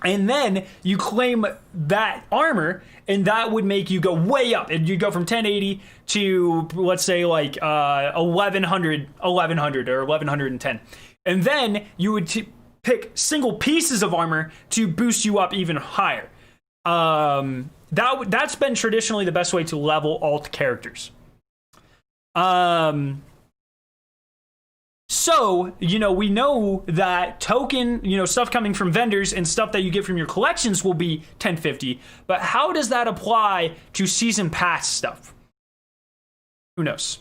And then you claim that armor, and that would make you go way up. And you go from 1080 to, let's say, like 1100 or 1110. And then you would pick single pieces of armor to boost you up even higher. That's been traditionally the best way to level alt characters. So, we know that token, stuff coming from vendors and stuff that you get from your collections will be 1050. But how does that apply to season pass stuff? Who knows?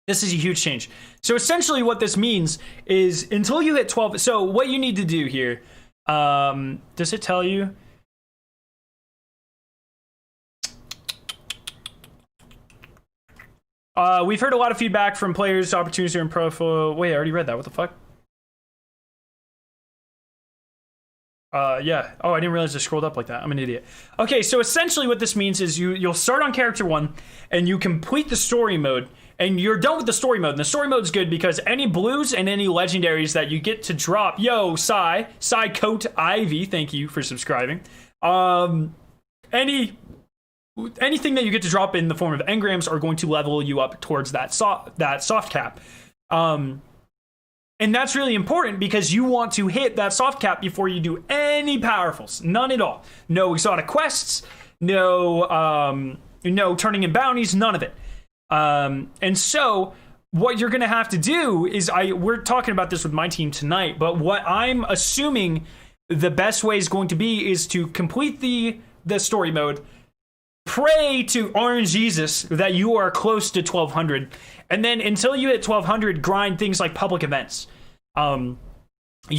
This is a huge change. So essentially what this means is until you hit 12. So what you need to do here, does it tell you? We've heard a lot of feedback from players, opportunities are in profile. Wait, I already read that. What the fuck? Yeah. Oh, I didn't realize I scrolled up like that. I'm an idiot. Okay, so essentially what this means is you'll start on character 1 and you complete the story mode and you're done with the story mode. And the story mode is good because any blues and any legendaries that you get to drop, Psy Coat Ivy, thank you for subscribing. Anything that you get to drop in the form of engrams are going to level you up towards that soft cap. And that's really important because you want to hit that soft cap before you do any powerfuls. None at all. No exotic quests, no turning in bounties, none of it. And so what you're going to have to do is we're talking about this with my team tonight, but what I'm assuming the best way is going to be is to complete the story mode, pray to Orange Jesus that you are close to 1200, and then until you hit 1200, grind things like public events. You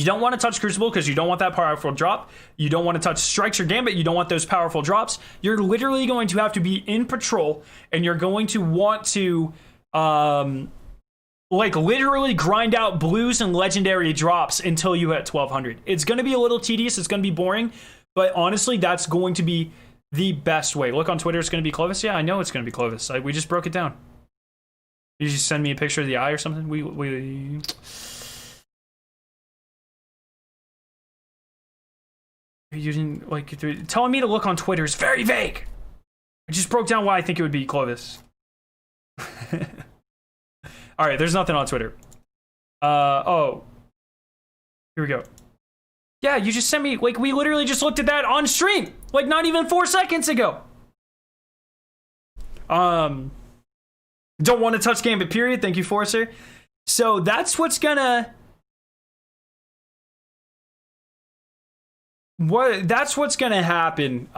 don't want to touch Crucible because you don't want that powerful drop. You don't want to touch Strikes or Gambit. You don't want those powerful drops. You're literally going to have to be in patrol, and you're going to want to literally grind out blues and legendary drops until you hit 1200. It's going to be a little tedious. It's going to be boring, but honestly, that's going to be the best way. Look on Twitter, it's going to be Clovis. Yeah, I know it's going to be Clovis. We just broke it down. You just send me a picture of the eye or something. We you didn't telling me to look on Twitter is very vague. I just broke down why I think it would be Clovis. All right, there's nothing on Twitter. Oh, here we go. Yeah, you just sent me, we literally just looked at that on stream, not even 4 seconds ago. Don't want to touch Gambit, period. Thank you, Forcer. So that's what's gonna... That's what's gonna happen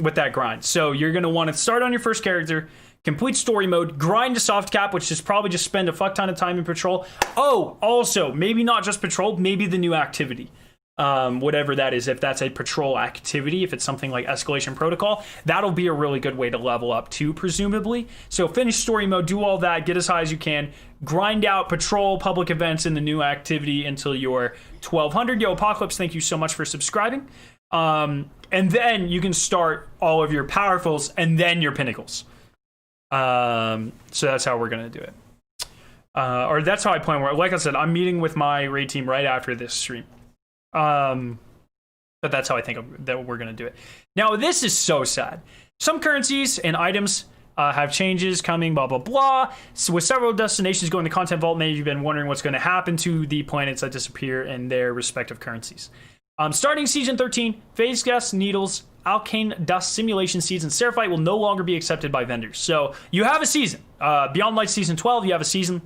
with that grind. So you're gonna want to start on your first character, complete story mode, grind to soft cap, which is probably just spend a fuck ton of time in patrol. Oh, also, maybe not just patrol, maybe the new activity. Whatever that is, if that's a patrol activity, if it's something like escalation protocol, that'll be a really good way to level up too, presumably. So finish story mode, do all that, get as high as you can, grind out patrol, public events in the new activity until you're 1200. Yo, Apocalypse, thank you so much for subscribing. And then you can start all of your powerfuls and then your pinnacles. So that's how we're gonna do it. Or that's how I plan. Like I said, I'm meeting with my raid team right after this stream. But that's how I think that we're going to do it. Now, this is so sad. Some currencies and items have changes coming, blah, blah, blah. So with several destinations going to Content Vault, maybe you've been wondering what's going to happen to the planets that disappear and their respective currencies. Starting Season 13, Phase Gas, Needles, Alkane Dust, Simulation Seeds, and Seraphite will no longer be accepted by vendors. So you have a season. Beyond Light Season 12, you have a season.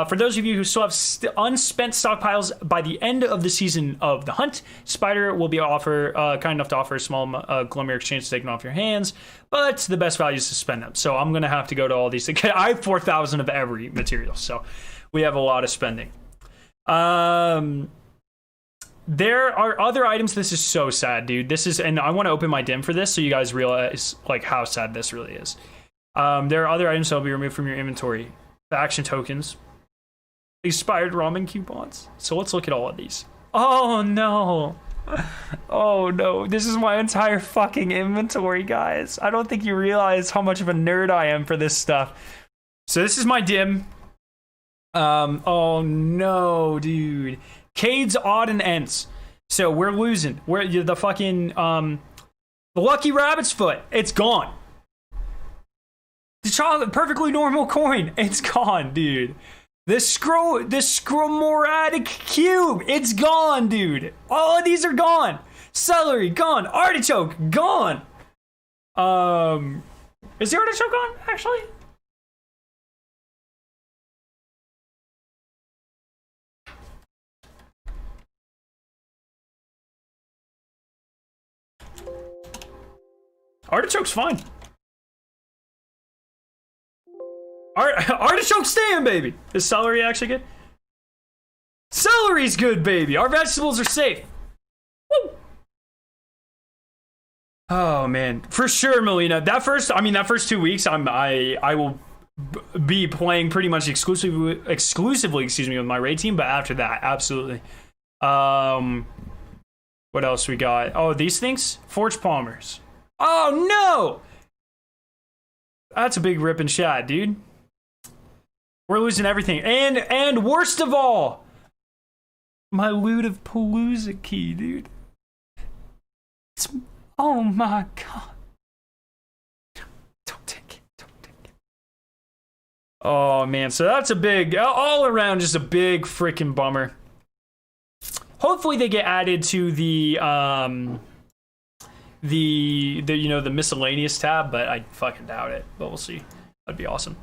For those of you who still have unspent stockpiles by the end of the season of the hunt, Spider will be kind enough to offer a small Glomir exchange taken off your hands, but the best value is to spend them. So I'm going to have to go to all these. I have 4,000 of every material, so we have a lot of spending. There are other items. This is so sad, dude. And I want to open my dim for this so you guys realize how sad this really is. There are other items that will be removed from your inventory. Faction tokens. Expired ramen coupons. So let's look at all of these. Oh no. Oh no, this is my entire fucking inventory, guys. I don't think you realize how much of a nerd I am for this stuff. So this is my dim. Oh no, dude. Cade's odd and ends. So we're losing. We're the fucking the lucky rabbit's foot. It's gone. The chocolate perfectly normal coin. It's gone, dude. The scromoratic cube. It's gone, dude. All of these are gone. Celery gone. Artichoke gone. Is the artichoke gone actually? Artichoke's fine. Artichoke's staying, baby. Is celery actually good? Celery's good, baby. Our vegetables are safe. Woo. Oh man, for sure, Melina. That first 2 weeks, I will be playing pretty much exclusively, excuse me, with my raid team. But after that, absolutely. What else we got? Oh, these things, Forge Palmers. Oh no, that's a big rip and shot, dude. We're losing everything, and worst of all, my loot of Palooza key, dude. Oh my god! Don't take it. Oh man, so that's a big, all around, just a big freaking bummer. Hopefully they get added to the the miscellaneous tab, but I fucking doubt it. But we'll see. That'd be awesome.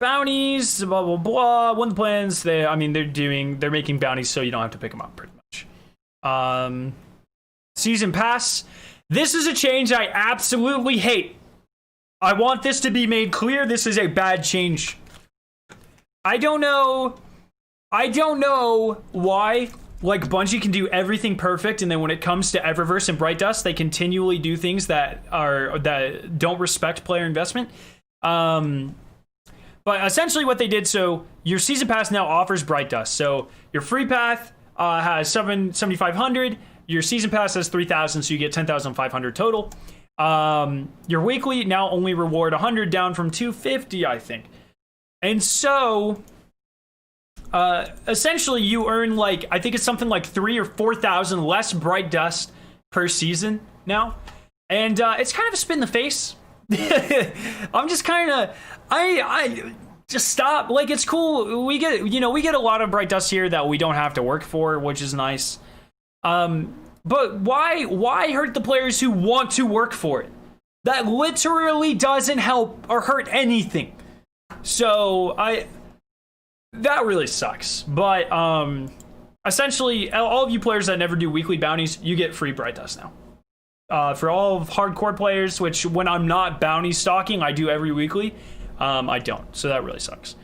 Bounties, blah blah blah. One of the plans, they're making bounties so you don't have to pick them up, pretty much. Season pass. This is a change I absolutely hate. I want this to be made clear. This is a bad change. I don't know why. Like, Bungie can do everything perfect, and then when it comes to Eververse and Bright Dust, they continually do things that don't respect player investment. But essentially what they did, so your season pass now offers Bright Dust. So your free path has 7,500. Your season pass has 3,000, so you get 10,500 total. Your weekly now only reward 100, down from 250, I think. And so essentially you earn, like, I think it's something like 3,000 or 4,000 less Bright Dust per season now. And it's kind of a spin in the face. I'm just kind of, I just stop. Like, it's cool. We get a lot of Bright Dust here that we don't have to work for, which is nice. But why hurt the players who want to work for it? That literally doesn't help or hurt anything. So that really sucks. But essentially, all of you players that never do weekly bounties, you get free Bright Dust now. For all of hardcore players, which when I'm not bounty stalking, I do every weekly. I don't, so that really sucks.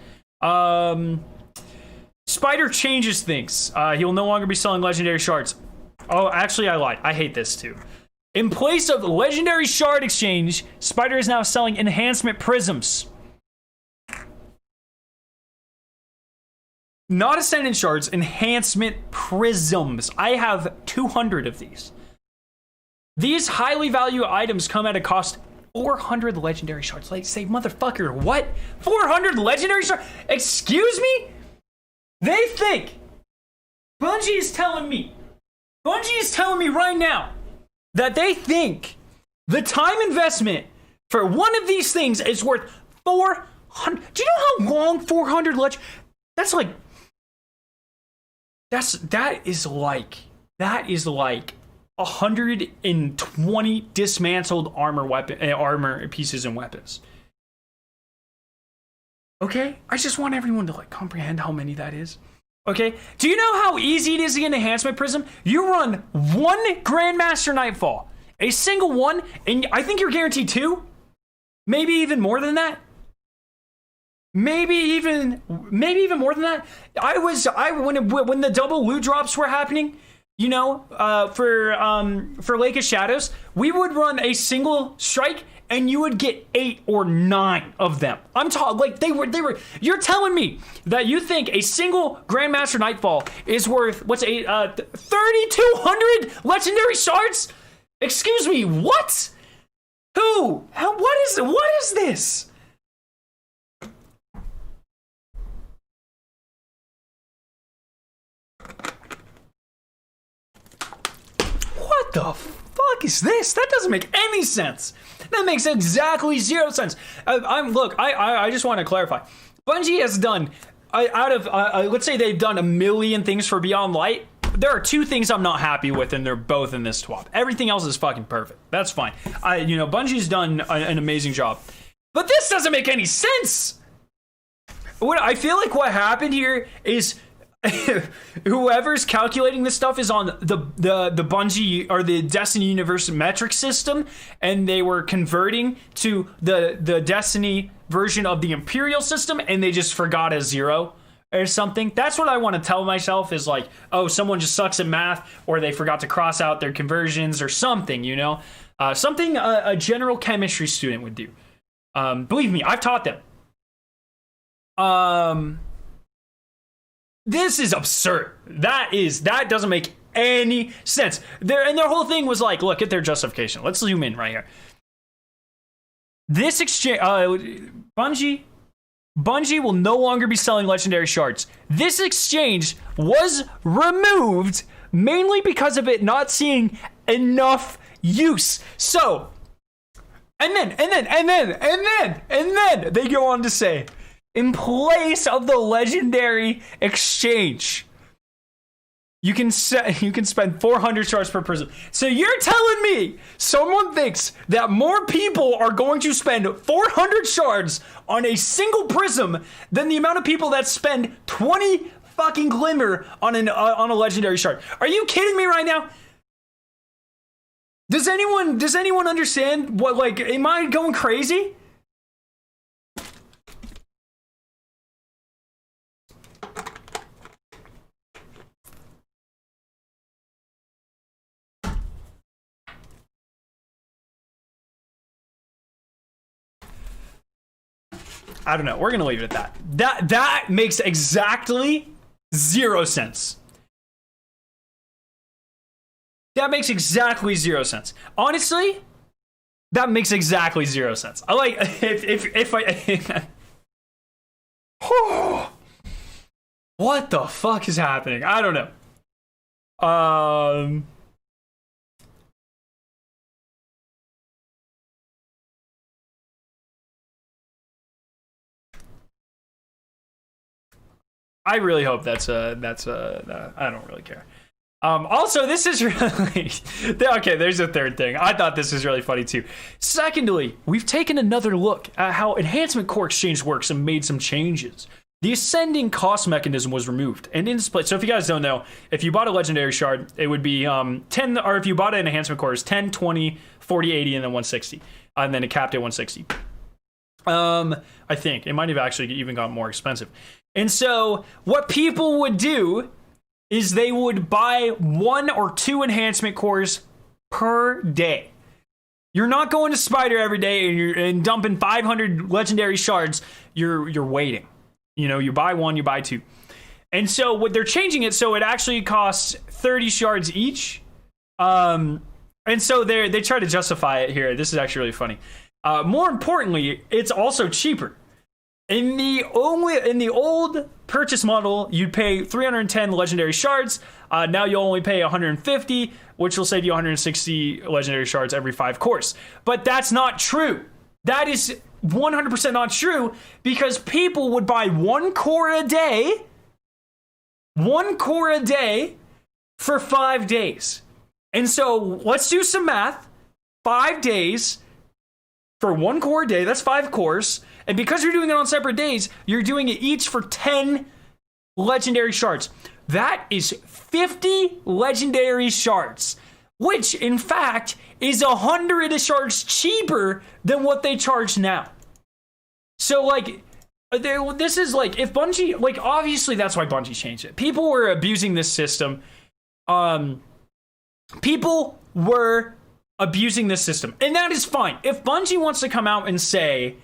Spider changes things. He will no longer be selling legendary shards. Oh, actually, I lied. I hate this too. In place of legendary shard exchange, Spider is now selling enhancement prisms. Not ascendant shards, enhancement prisms. I have 200 of these. These highly valued items come at a cost 400 legendary shards. Like, say, motherfucker, what? 400 legendary shards? Excuse me? They think Bungie is telling me right now that they think the time investment for one of these things is worth 400. Do you know how long 400 that is like 120 dismantled armor pieces and weapons. Okay, I just want everyone to comprehend how many that is. Okay, do you know how easy it is to get an enhancement prism? You run one Grandmaster Nightfall, a single one, and I think you're guaranteed 2, maybe even more than that. Maybe even more than that. When the double loot drops were happening, for Lake of Shadows, we would run a single strike and you would get 8 or 9 of them. I'm talking like they were. You're telling me that you think a single Grandmaster Nightfall is worth what's 3,200 legendary shards? Excuse me, what? Who? How? What is this? What the fuck is this? That doesn't make any sense. That makes exactly 0 sense. I just want to clarify. Bungie has done let's say they've done a million things for Beyond Light. There are 2 things I'm not happy with, and they're both in this swap. Everything else is fucking perfect. That's fine. Bungie's done an amazing job, but this doesn't make any sense. What I feel like what happened here is whoever's calculating this stuff is on the Bungie or the Destiny Universe metric system, and they were converting to the Destiny version of the Imperial system, and they just forgot a 0 or something. That's what I want to tell myself is like, oh, someone just sucks at math, or they forgot to cross out their conversions or something, something a general chemistry student would do. Believe me, I've taught them. This is absurd. That doesn't make any sense. Their whole thing was like, look at their justification. Let's zoom in right here. This exchange, Bungie will no longer be selling legendary shards. This exchange was removed mainly because of it not seeing enough use. So, and then they go on to say, in place of the legendary exchange, you can spend 400 shards per prism. So you're telling me someone thinks that more people are going to spend 400 shards on a single prism than the amount of people that spend 20 fucking glimmer on a legendary shard? Are you kidding me right now? Does anyone understand what, like, am I going crazy? I don't know. We're going to leave it at that. That makes exactly 0 sense. That makes exactly 0 sense. Honestly, that makes exactly 0 sense. I like if I what the fuck is happening? I don't know. I really hope that's I don't really care. Also, this is really okay. There's a third thing. I thought this was really funny too. Secondly, we've taken another look at how enhancement core exchange works and made some changes. The ascending cost mechanism was removed and in its place. So if you guys don't know, if you bought a legendary shard, it would be 10, or if you bought an enhancement core, it's 10, 20, 40, 80, and then 160, and then it capped at 160. I think it might have actually even gotten more expensive. And so what people would do is they would buy 1 or 2 enhancement cores per day. You're not going to Spider every day and dumping 500 legendary shards. You're waiting. You buy 1, you buy 2. And so what they're changing it so it actually costs 30 shards each. And so they try to justify it here. This is actually really funny. More importantly, it's also cheaper. In the old purchase model, you'd pay 310 legendary shards. Now you'll only pay 150, which will save you 160 legendary shards every 5 cores. But that's not true. That is 100% not true, because people would buy 1 core a day for 5 days. And so let's do some math. 5 days for 1 core a day, that's 5 cores. And because you're doing it on separate days, you're doing it each for 10 legendary shards. That is 50 legendary shards, which in fact is 100 shards cheaper than what they charge now. So like, this is like, if Bungie, like, obviously that's why Bungie changed it. People were abusing this system. People were abusing this system. And that is fine. If Bungie wants to come out and say,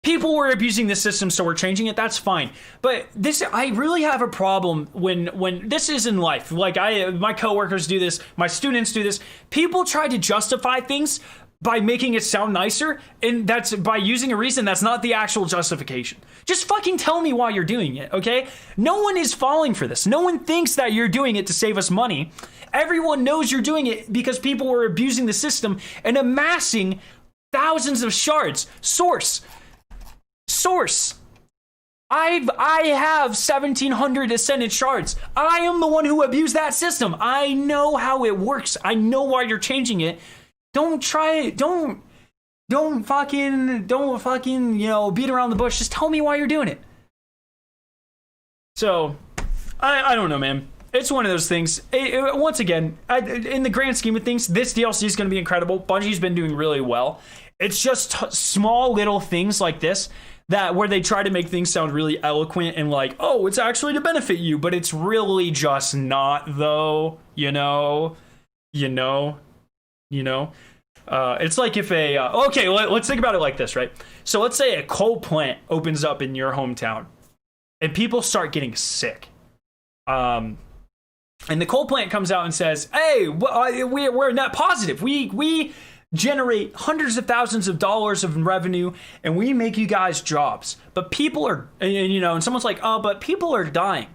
people were abusing the system, so we're changing it, that's fine. But this, I really have a problem when this is in life. Like my coworkers do this, my students do this. People try to justify things by making it sound nicer, and that's by using a reason that's not the actual justification. Just fucking tell me why you're doing it, okay? No one is falling for this. No one thinks that you're doing it to save us money. Everyone knows you're doing it because people were abusing the system and amassing thousands of shards. Source. I have 1,700 Ascendant shards. I am the one who abused that system. I know how it works. I know why you're changing it. Don't try it. Don't fucking, beat around the bush. Just tell me why you're doing it. So, I don't know, man. It's one of those things. Once again, in the grand scheme of things, this DLC is going to be incredible. Bungie's been doing really well. It's just small little things like this where they try to make things sound really eloquent and like, oh, it's actually to benefit you, but it's really just not, though. It's like if let's think about it like this, right? So let's say a coal plant opens up in your hometown and people start getting sick. And the coal plant comes out and says, hey, we're net positive. We generate hundreds of thousands of dollars of revenue and we make you guys jobs. But people are, and someone's like, oh, but people are dying.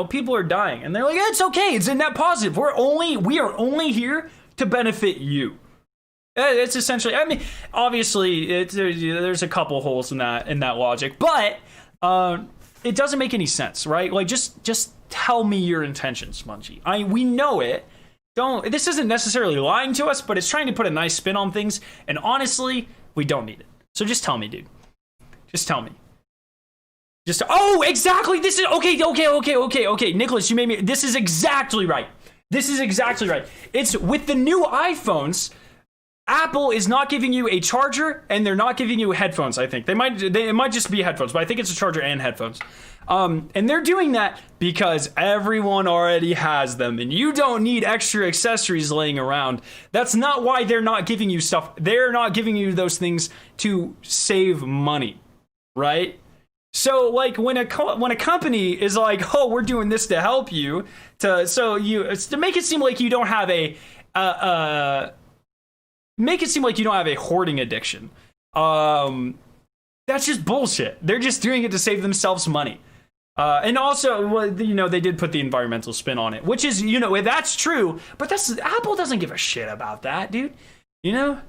People are dying. And they're like, it's okay. It's a net positive. We are only here to benefit you. It's essentially, I mean, obviously there's a couple holes in that logic, but it doesn't make any sense, right? Like just tell me your intentions, Bungie. We know it. This isn't necessarily lying to us, but it's trying to put a nice spin on things, and honestly, we don't need it. So just tell me, dude. Just tell me. Exactly. This is okay. Nicholas, you made me. This is exactly right. It's with the new iPhones. Apple is not giving you a charger, and they're not giving you headphones. I think it might just be headphones, but I think it's a charger and headphones. And they're doing that because everyone already has them, and you don't need extra accessories laying around. That's not why they're not giving you stuff. They're not giving you those things to save money, right? So, like, when a company is like, "Oh, we're doing this to help you," to make it seem like you don't have a hoarding addiction. That's just bullshit. They're just doing it to save themselves money. And also, they did put the environmental spin on it, which is, that's true, but Apple doesn't give a shit about that, dude. So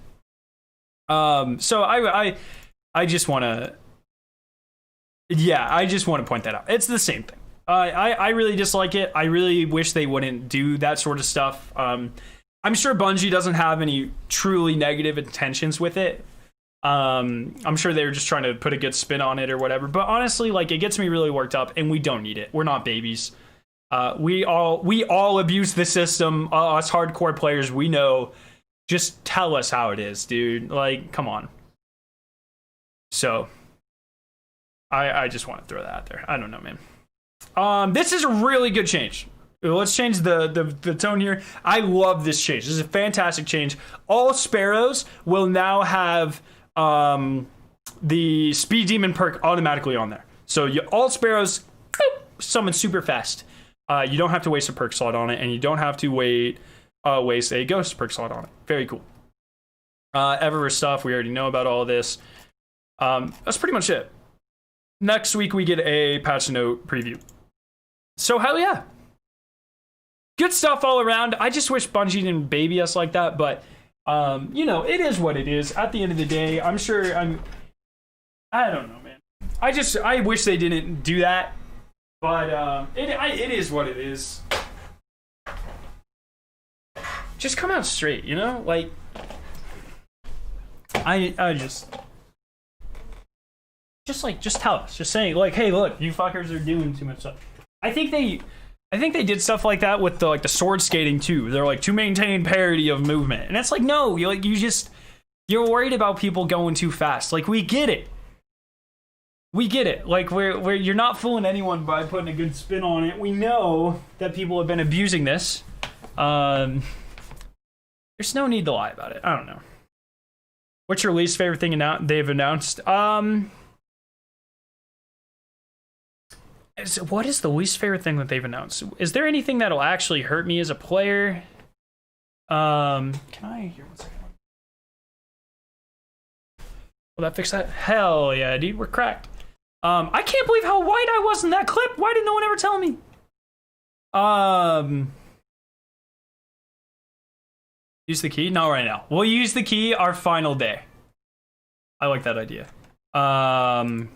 I just want to, I just want to point that out. It's the same thing. I really dislike it. I really wish they wouldn't do that sort of stuff. I'm sure Bungie doesn't have any truly negative intentions with it. I'm sure they were just trying to put a good spin on it or whatever. But honestly, like, it gets me really worked up, and we don't need it. We're not babies. We all abuse the system. Us hardcore players, we know. Just tell us how it is, dude. Like, come on. So, I just want to throw that out there. I don't know, man. This is a really good change. Let's change the tone here. I love this change. This is a fantastic change. All Sparrows will now have the Speed Demon perk automatically on there. So all Sparrows summon super fast. You don't have to waste a perk slot on it, and you don't have to waste a ghost perk slot on it. Very cool. Eververse stuff, we already know about all of this. That's pretty much it. Next week we get a patch note preview. So hell yeah. Good stuff all around. I just wish Bungie didn't baby us like that, but it is what it is. At the end of the day, I don't know, man. I wish they didn't do that, but it is what it is. Just come out straight, like I just tell us. Just saying, like, hey, look, you fuckers are doing too much stuff. I think they did stuff like that with the sword skating too. They're like, to maintain parity of movement, and it's like, no, you're worried about people going too fast. Like, we get it. Like, you're not fooling anyone by putting a good spin on it. We know that people have been abusing this. There's no need to lie about it. I don't know. What's your least favorite thing they've announced? What is the least favorite thing that they've announced? Is there anything that'll actually hurt me as a player? Can I? Here, one second. Will that fix that? Hell yeah, dude, we're cracked. I can't believe how white I was in that clip. Why did no one ever tell me? Use the key? No, right now. We'll use the key our final day. I like that idea. Has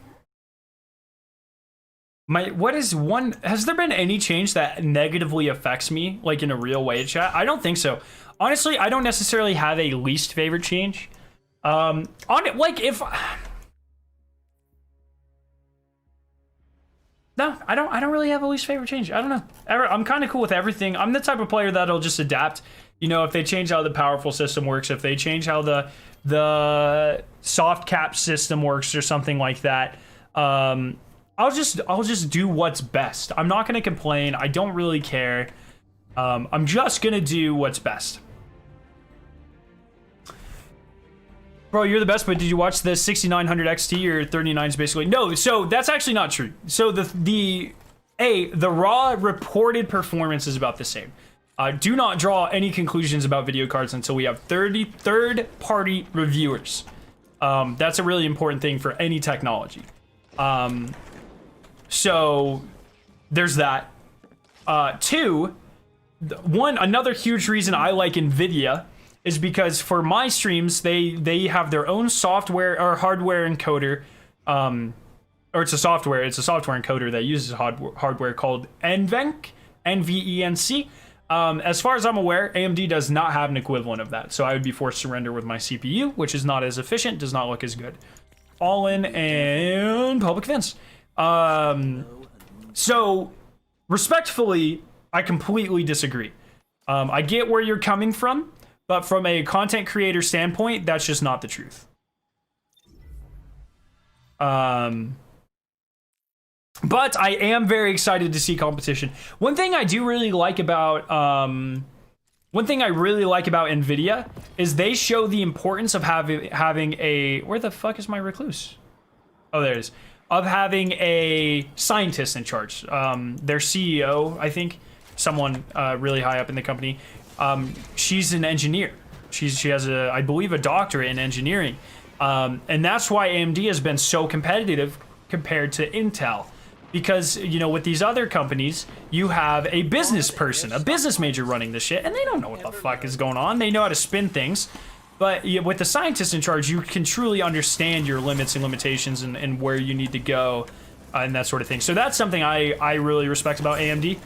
there been any change that negatively affects me, like in a real way, chat? I don't think so. Honestly, I don't necessarily have a least favorite change. No, I don't really have a least favorite change. I don't know. I'm kind of cool with everything. I'm the type of player that'll just adapt. You know, if they change how the powerful system works, if they change how the soft cap system works or something like that, I'll just do what's best. I'm not gonna complain. I don't really care. I'm just gonna do what's best. Bro, you're the best, but did you watch the 6900 XT or 39s basically? No, so that's actually not true. So the raw reported performance is about the same. Do not draw any conclusions about video cards until we have third-party reviewers. That's a really important thing for any technology. So there's that. Another huge reason I like NVIDIA is because for my streams, they have their own software or hardware encoder. Or it's a software encoder that uses hardware called NVENC, NVENC. As far as I'm aware, AMD does not have an equivalent of that. So I would be forced to render with my CPU, which is not as efficient, does not look as good. All in and public defense. So respectfully, I completely disagree. I get where you're coming from, but from a content creator standpoint, that's just not the truth. But I am very excited to see competition. One thing I really like about NVIDIA is they show the importance of having a, where the fuck is my recluse? Oh, there it is. Of having a scientist in charge. Their CEO, I think, someone really high up in the company. She's an engineer. She has I believe a doctorate in engineering. And that's why AMD has been so competitive compared to Intel. Because, you know, with these other companies, you have a business person, a business major running this shit, and they don't know what the fuck is going on. They know how to spin things. But with the scientist in charge, you can truly understand your limits and limitations and where you need to go and that sort of thing. So that's something I really respect about AMD.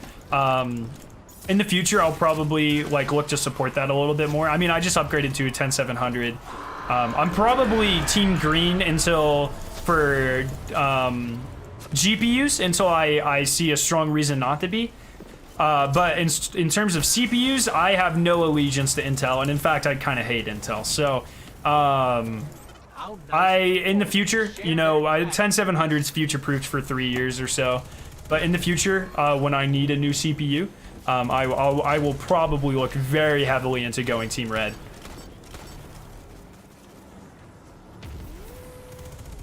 In the future, I'll probably look to support that a little bit more. I mean, I just upgraded to a 10700. I'm probably team green for GPUs until I see a strong reason not to be. But in terms of CPUs, I have no allegiance to Intel, and in fact, I kind of hate Intel. So, in the future, you know, 10700's future-proofed for 3 years or so. But in the future, when I need a new CPU, I will probably look very heavily into going Team Red.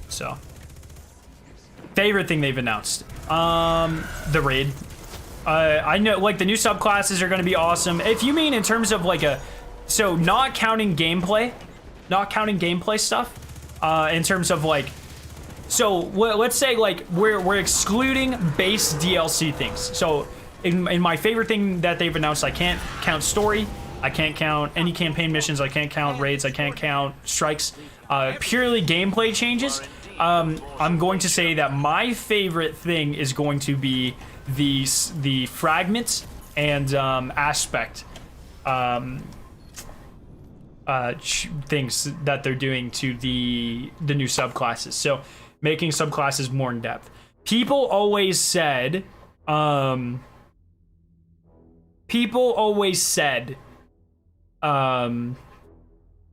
So, favorite thing they've announced, the raid. I know, the new subclasses are going to be awesome. If you mean in terms of so not counting gameplay stuff, in terms of so let's say we're excluding base DLC things. So in my favorite thing that they've announced, I can't count story, I can't count any campaign missions, I can't count raids, I can't count strikes, purely gameplay changes. I'm going to say that my favorite thing is going to be the fragments and aspect things that they're doing to the new subclasses. So making subclasses more in depth. People always said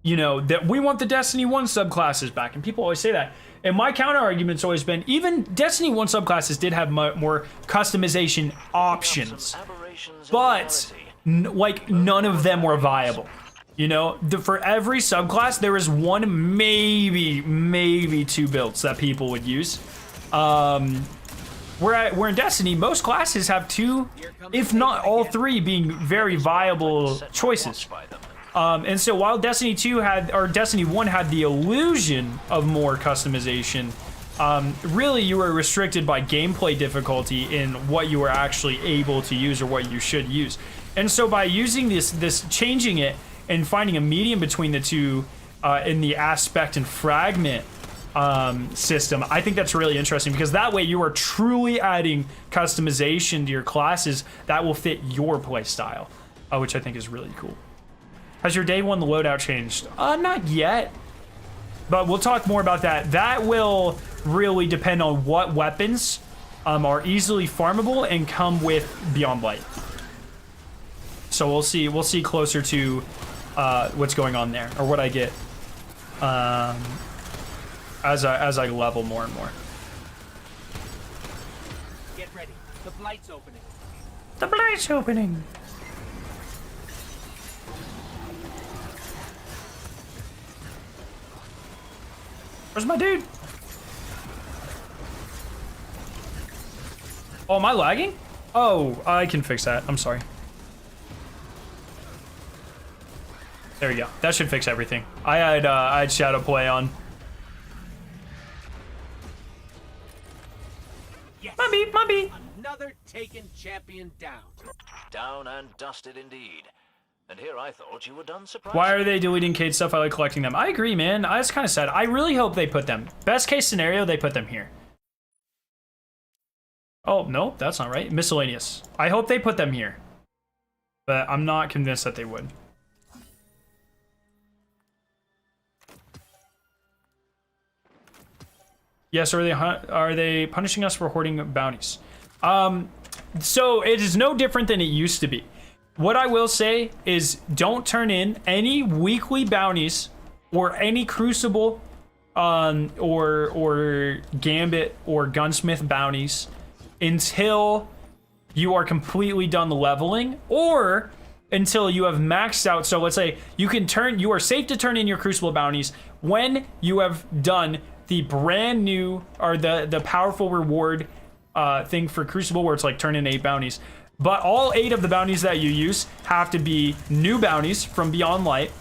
you know, that we want the Destiny 1 subclasses back, and people always say that. And my counter argument's always been, even Destiny 1 subclasses did have more customization options, but none of them were viable. You know, for every subclass, there is one, maybe two builds that people would use. Where in Destiny, most classes have two, if not all three, being very viable choices. And so while Destiny 2 had, or Destiny 1 had the illusion of more customization, really you were restricted by gameplay difficulty in what you were actually able to use or what you should use. And so by using this changing it and finding a medium between the two in the aspect and fragment system, I think that's really interesting, because that way you are truly adding customization to your classes that will fit your play style, which I think is really cool. Has your day one loadout changed? Not yet, but we'll talk more about that. That will really depend on what weapons are easily farmable and come with Beyond Light. So we'll see closer to what's going on there, or what I get as I level more and more. Get ready. The blight's opening. The blight's opening. Where's my dude? Oh, am I lagging? Oh, I can fix that. I'm sorry. There we go. That should fix everything. I had shadow play on. Yes. My beat. Another taken champion down. Down and dusted indeed. And here I thought you were done surprising. Why are they deleting Cade stuff? I like collecting them. I agree, man. That's kind of sad. I really hope they put them. Best case scenario, they put them here. Oh, no, that's not right. Miscellaneous. I hope they put them here. But I'm not convinced that they would. Yes, are they punishing us for hoarding bounties? So it is no different than it used to be. What I will say is, don't turn in any weekly bounties or any Crucible or Gambit or Gunsmith bounties until you are completely done leveling, or until you have maxed out. So let's say you are safe to turn in your Crucible bounties when you have done the brand new, or the powerful reward thing for Crucible, where it's like turn in 8 bounties. But all 8 of the bounties that you use have to be new bounties from Beyond Light.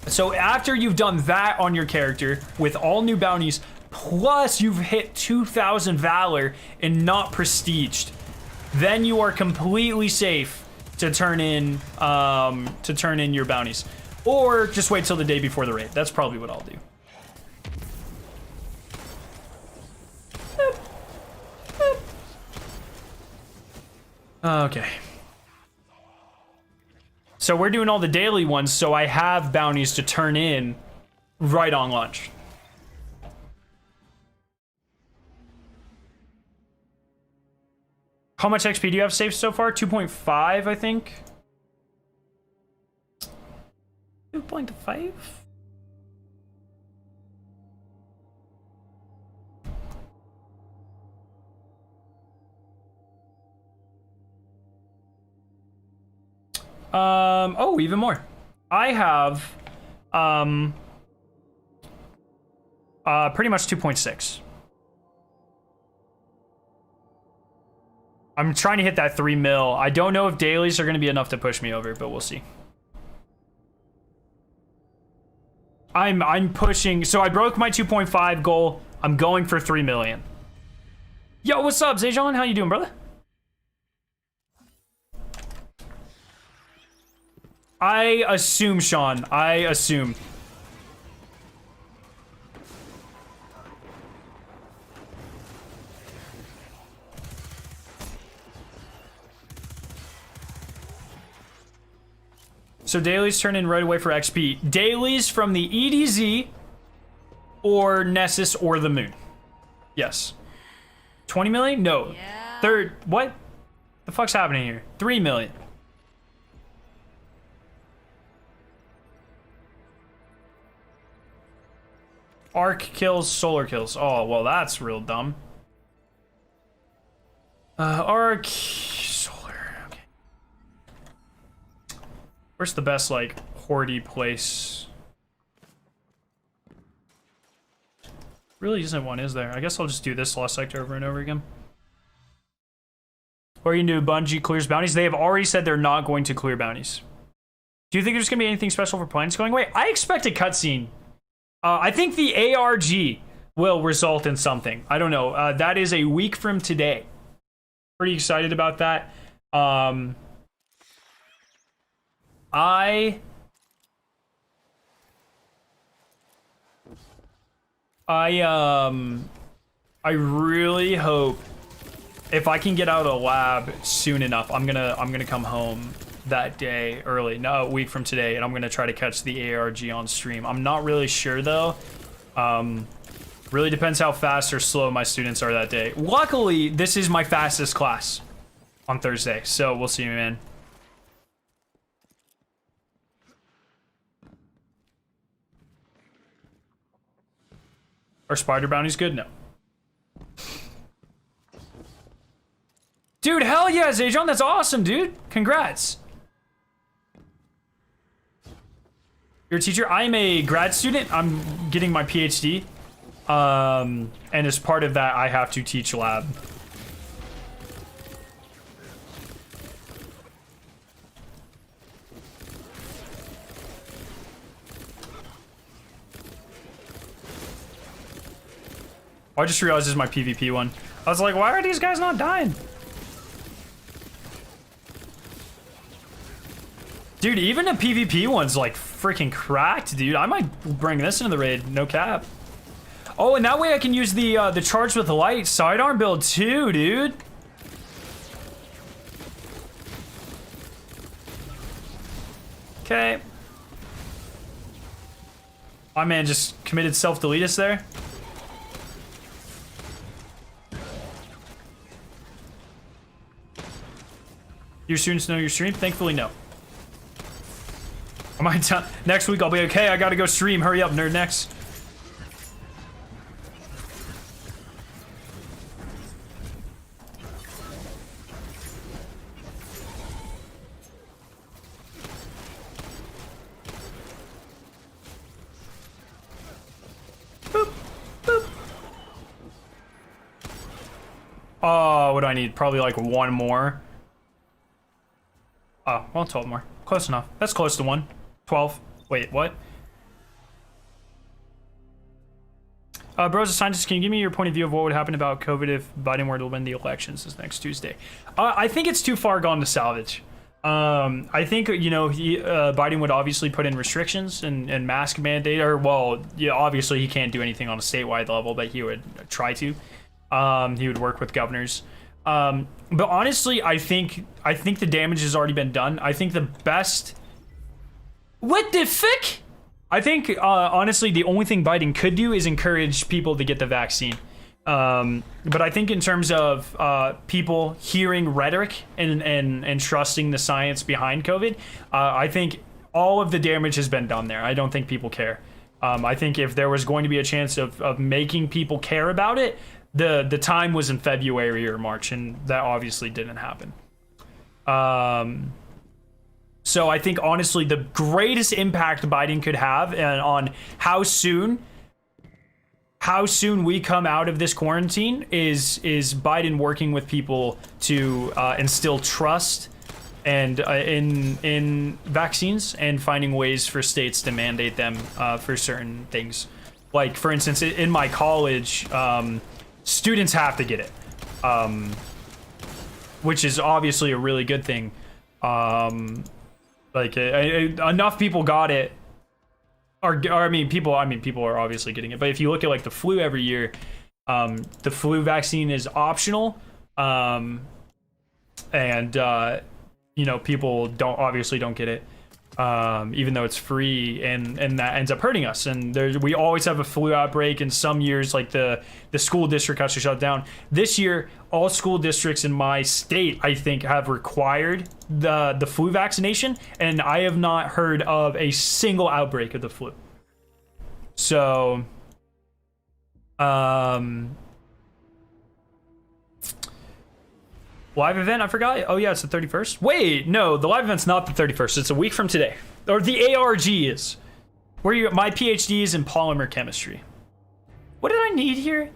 So after you've done that on your character with all new bounties, plus you've hit 2,000 Valor and not prestiged, then you are completely safe to turn in your bounties. Or just wait till the day before the raid. That's probably what I'll do. Okay. So we're doing all the daily ones, so I have bounties to turn in right on launch. How much XP do you have saved so far? 2.5, I think. 2.5? Oh, even more. I have, pretty much 2.6. I'm trying to hit that 3 mil. I don't know if dailies are going to be enough to push me over, but we'll see. I'm pushing. So I broke my 2.5 goal. I'm going for 3 million. Yo, what's up, Zajon? How you doing, brother? I assume, Sean. I assume. So dailies turn in right away for XP. Dailies from the EDZ or Nessus or the Moon. Yes. 20 million? No. Yeah. Third. What? The fuck's happening here? 3 million. Arc kills, solar kills. Oh, well, that's real dumb. Arc, solar, okay. Where's the best, like, hoardy place. Really isn't one, is there? I guess I'll just do this lost sector over and over again. Or you can do Bungie clears bounties. They have already said they're not going to clear bounties. Do you think there's going to be anything special for planets going away? I expect a cutscene. I think the ARG will result in something. I don't know. That is a week from today. Pretty excited about that. I really hope if I can get out of the lab soon enough, I'm gonna come home that day early, no, a week from today, and I'm gonna try to catch the ARG on stream. I'm not really sure though. Really depends how fast or slow my students are that day. Luckily, this is my fastest class on Thursday, so we'll see, man. Are spider bounties good? No. Dude, hell yeah, Zajon, that's awesome, dude. Congrats. You're a teacher? I'm a grad student. I'm getting my PhD. And as part of that, I have to teach lab. I just realized this is my PvP one. I was like, why are these guys not dying? Dude, even a PvP one's like freaking cracked, dude. I might bring this into the raid, no cap. Oh, and that way I can use the charge with the light sidearm build too, dude. Okay. My man just committed self-deletus there. Your students know your stream? Thankfully, no. I might next week I'll be okay. I gotta go stream. Hurry up, nerd next. Boop, boop. Oh, what do I need? Probably like one more. Oh, well, 12 more. Close enough. That's close to 1. 12. Wait, what? Bros, a scientist, can you give me your point of view of what would happen about COVID if Biden were to win the elections this next Tuesday? I think it's too far gone to salvage. I think, you know, Biden would obviously put in restrictions and mask mandate, or, well, yeah, obviously he can't do anything on a statewide level, but he would try to. He would work with governors. But honestly, I think the damage has already been done. I think the best... What the fuck? I think, honestly, the only thing Biden could do is encourage people to get the vaccine. But I think in terms of people hearing rhetoric and trusting the science behind COVID, I think all of the damage has been done there. I don't think people care. I think if there was going to be a chance of making people care about it, the time was in February or March, and that obviously didn't happen. So I think honestly the greatest impact Biden could have on how soon we come out of this quarantine is Biden working with people to instill trust and in vaccines and finding ways for states to mandate them for certain things. Like, for instance, in my college, students have to get it, which is obviously a really good thing. Enough people got it, people are obviously getting it. But if you look at like the flu every year, the flu vaccine is optional, and you know, people don't get it. Even though it's free, and that ends up hurting us. And we always have a flu outbreak, and some years like the school district has to shut down. This year, all school districts in my state, I think, have required the flu vaccination, and I have not heard of a single outbreak of the flu. So, Live event, I forgot. Oh yeah, it's the 31st. Wait, no, the live event's not the 31st. It's a week from today. Or the ARG is. My PhD is in polymer chemistry. What did I need here?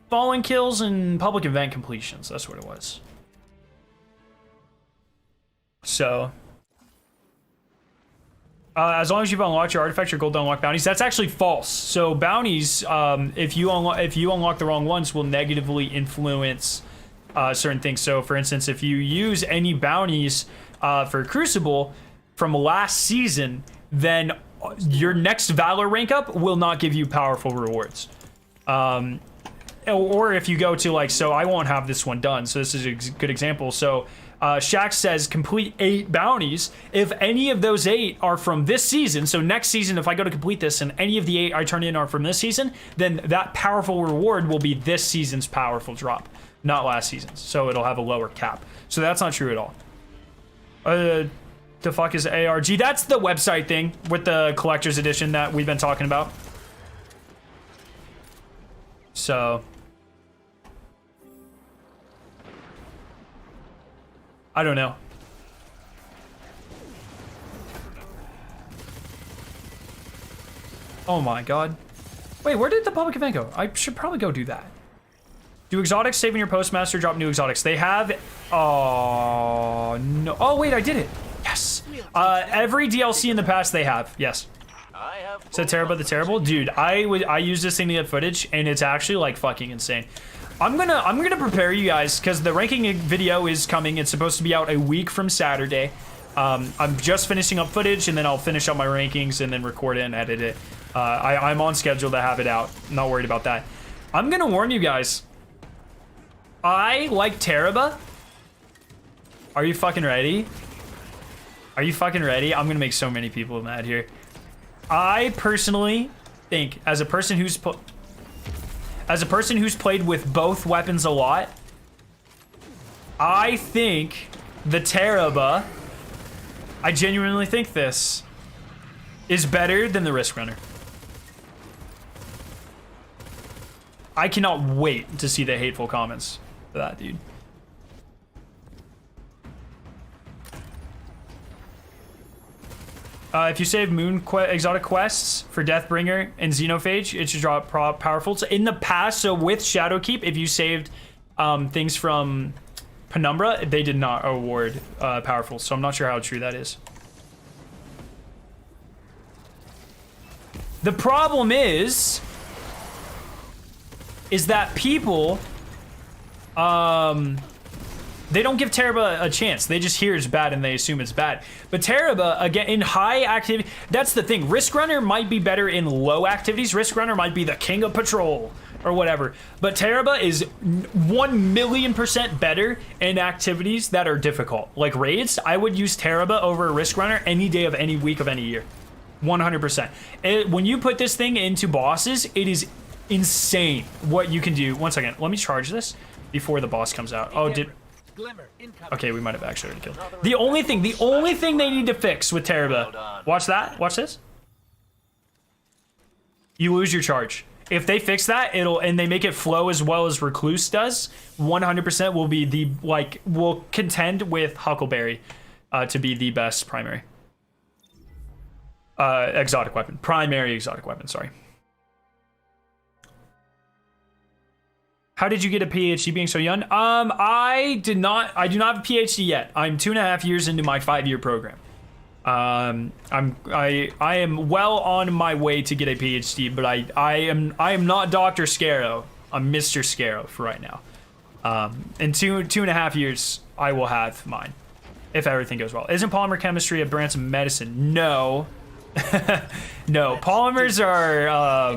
Fallen kills and public event completions. That's what it was. So, as long as you've unlocked your artifacts, your gold to unlock bounties. That's actually false. So bounties, if you unlock the wrong ones, will negatively influence certain things. So, for instance, if you use any bounties for Crucible from last season, then your next Valor rank up will not give you powerful rewards. Or if you go to like, so I won't have this one done. So this is a good example. So Shaq says complete 8 bounties. If any of those 8 are from this season, so next season, if I go to complete this and any of the 8 I turn in are from this season, then that powerful reward will be this season's powerful drop, not last season's. So it'll have a lower cap. So that's not true at all. The fuck is ARG? That's the website thing with the collector's edition that we've been talking about. So I don't know. Oh my god. Wait, where did the public event go? I should probably go do that. Do exotics save in your postmaster drop new exotics? They have. Oh no. Oh wait, I did it. Yes. Every DLC in the past they have. Yes. So Terrible the Terrible, dude. I use this thing to get footage, and it's actually like fucking insane. I'm gonna prepare you guys because the ranking video is coming. It's supposed to be out a week from Saturday. I'm just finishing up footage, and then I'll finish up my rankings and then record it and edit it. I'm on schedule to have it out. Not worried about that. I'm gonna warn you guys. I like Teraba. Are you fucking ready? Are you fucking ready? I'm gonna make so many people mad here. I personally think, as a person who's played with both weapons a lot, I think the Teraba, I genuinely think this is better than the Risk Runner. I cannot wait to see the hateful comments for that, dude. If you save exotic quests for Deathbringer and Xenophage, it should drop powerful. So in the past, so with Shadowkeep, if you saved things from Penumbra, they did not award powerful. So I'm not sure how true that is. The problem is that people, they don't give Teraba a chance. They just hear it's bad and they assume it's bad. But Teraba, again, in high activity, that's the thing. Risk Runner might be better in low activities. Risk Runner might be the king of patrol or whatever. But Teraba is 1,000,000% better in activities that are difficult. Like raids, I would use Teraba over Risk Runner any day of any week of any year. 100%. When you put this thing into bosses, it is insane what you can do. One second, let me charge this before the boss comes out. Oh, okay, we might have actually already killed. The only thing they need to fix with Teraba, watch that, watch this. You lose your charge. If they fix that, and they make it flow as well as Recluse does, 100% will be will contend with Huckleberry to be the best primary exotic weapon. Primary exotic weapon, sorry. How did you get a PhD being so young? I do not have a PhD yet. I'm 2.5 years into my 5-year program. I am well on my way to get a PhD, but I am not Dr. Sparrow. I'm Mr. Sparrow for right now. In 2.5 years, I will have mine, if everything goes well. Isn't polymer chemistry a branch of medicine? No. No, polymers are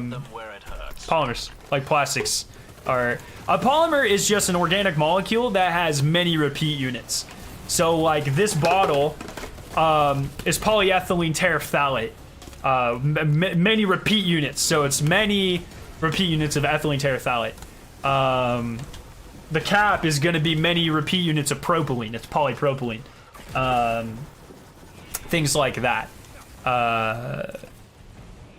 polymers, like plastics are. A polymer is just an organic molecule that has many repeat units. So like this bottle is polyethylene terephthalate, many repeat units. So it's many repeat units of ethylene terephthalate. The cap is going to be many repeat units of propylene. It's polypropylene. Things like that.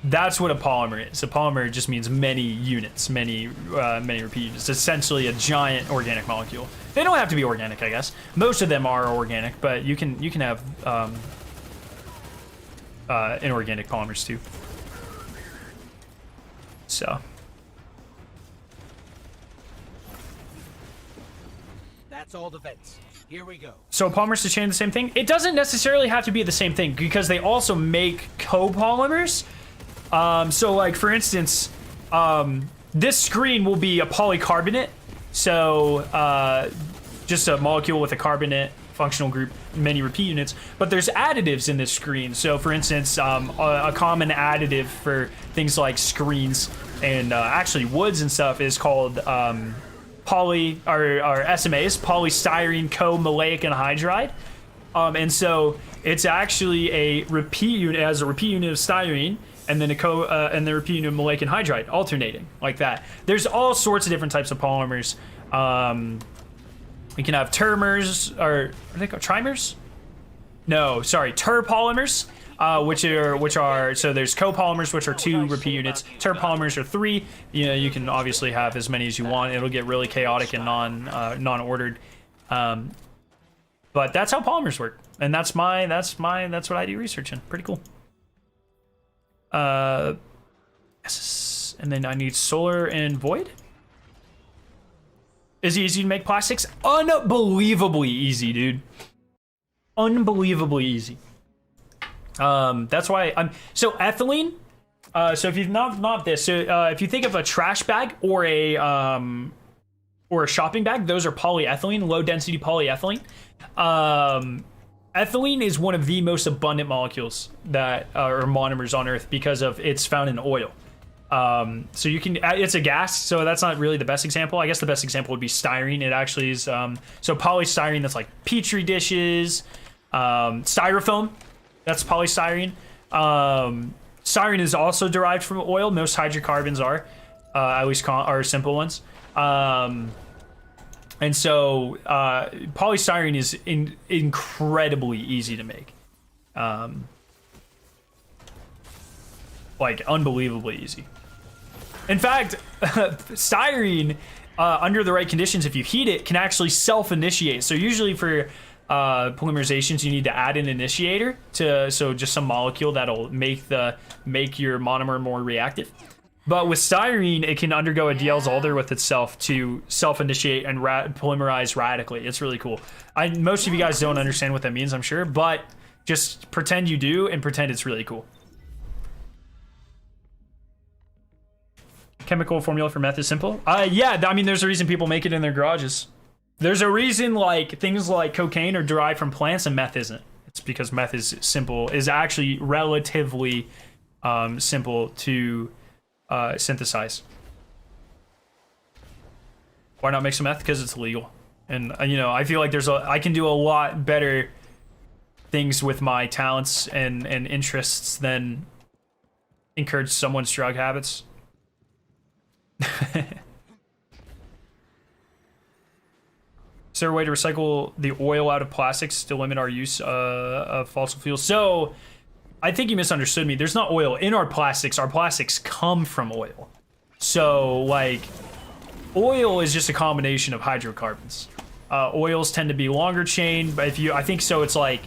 That's what a polymer is. A polymer just means many units, many repeat units. It's essentially a giant organic molecule. They don't have to be organic, I guess. Most of them are organic, but you can have inorganic polymers too. So That's all the vents. Here we go. So polymers to chain the same thing? It doesn't necessarily have to be the same thing because they also make copolymers. So like for instance, this screen will be a polycarbonate. So just a molecule with a carbonate functional group, many repeat units. But there's additives in this screen. So for instance, a common additive for things like screens and actually woods and stuff is called SMAs, polystyrene co-maleic anhydride. And so it's actually a repeat unit. It has a repeat unit of styrene and then and the repeat unit of maleic anhydride alternating like that. There's all sorts of different types of polymers. We can have termers, or what are they called? Trimers? No, sorry, terpolymers, which are so there's copolymers, which are 2 repeat units. Terpolymers are 3. You know, you can obviously have as many as you want. It'll get really chaotic and non-ordered. But that's how polymers work, and that's what I do research in. Pretty cool. Yes, and then I need solar and void. Is it easy to make plastics? Unbelievably easy, dude. Unbelievably easy. That's why so ethylene. So if you've not this, so if you think of a trash bag or a shopping bag, those are polyethylene, low density polyethylene. Ethylene is one of the most abundant molecules that are monomers on Earth because of it's found in oil. So you can, it's a gas, so that's not really the best example. I guess the best example would be styrene. It actually is, so polystyrene, that's like petri dishes, styrofoam, that's polystyrene. Styrene is also derived from oil. Most hydrocarbons are, at least are simple ones. And so, polystyrene is incredibly easy to make. Like unbelievably easy. In fact, styrene, under the right conditions, if you heat it, can actually self-initiate. So usually for polymerizations, you need to add an initiator so just some molecule that'll make your monomer more reactive. But with styrene, it can undergo a Diels-Alder with itself to self-initiate and polymerize radically. It's really cool. Most of you guys don't understand what that means, I'm sure, but just pretend you do and pretend it's really cool. Chemical formula for meth is simple. Yeah, I mean, there's a reason people make it in their garages. There's a reason like things like cocaine are derived from plants and meth isn't. It's because meth is actually relatively simple to synthesize. Why not make some meth? Because it's illegal. And you know, I feel like I can do a lot better things with my talents and interests than encourage someone's drug habits. Is there a way to recycle the oil out of plastics to limit our use of fossil fuels? So I think you misunderstood me. There's not oil in our plastics. Our plastics come from oil. So like oil is just a combination of hydrocarbons. Oils tend to be longer chain, but I think so it's like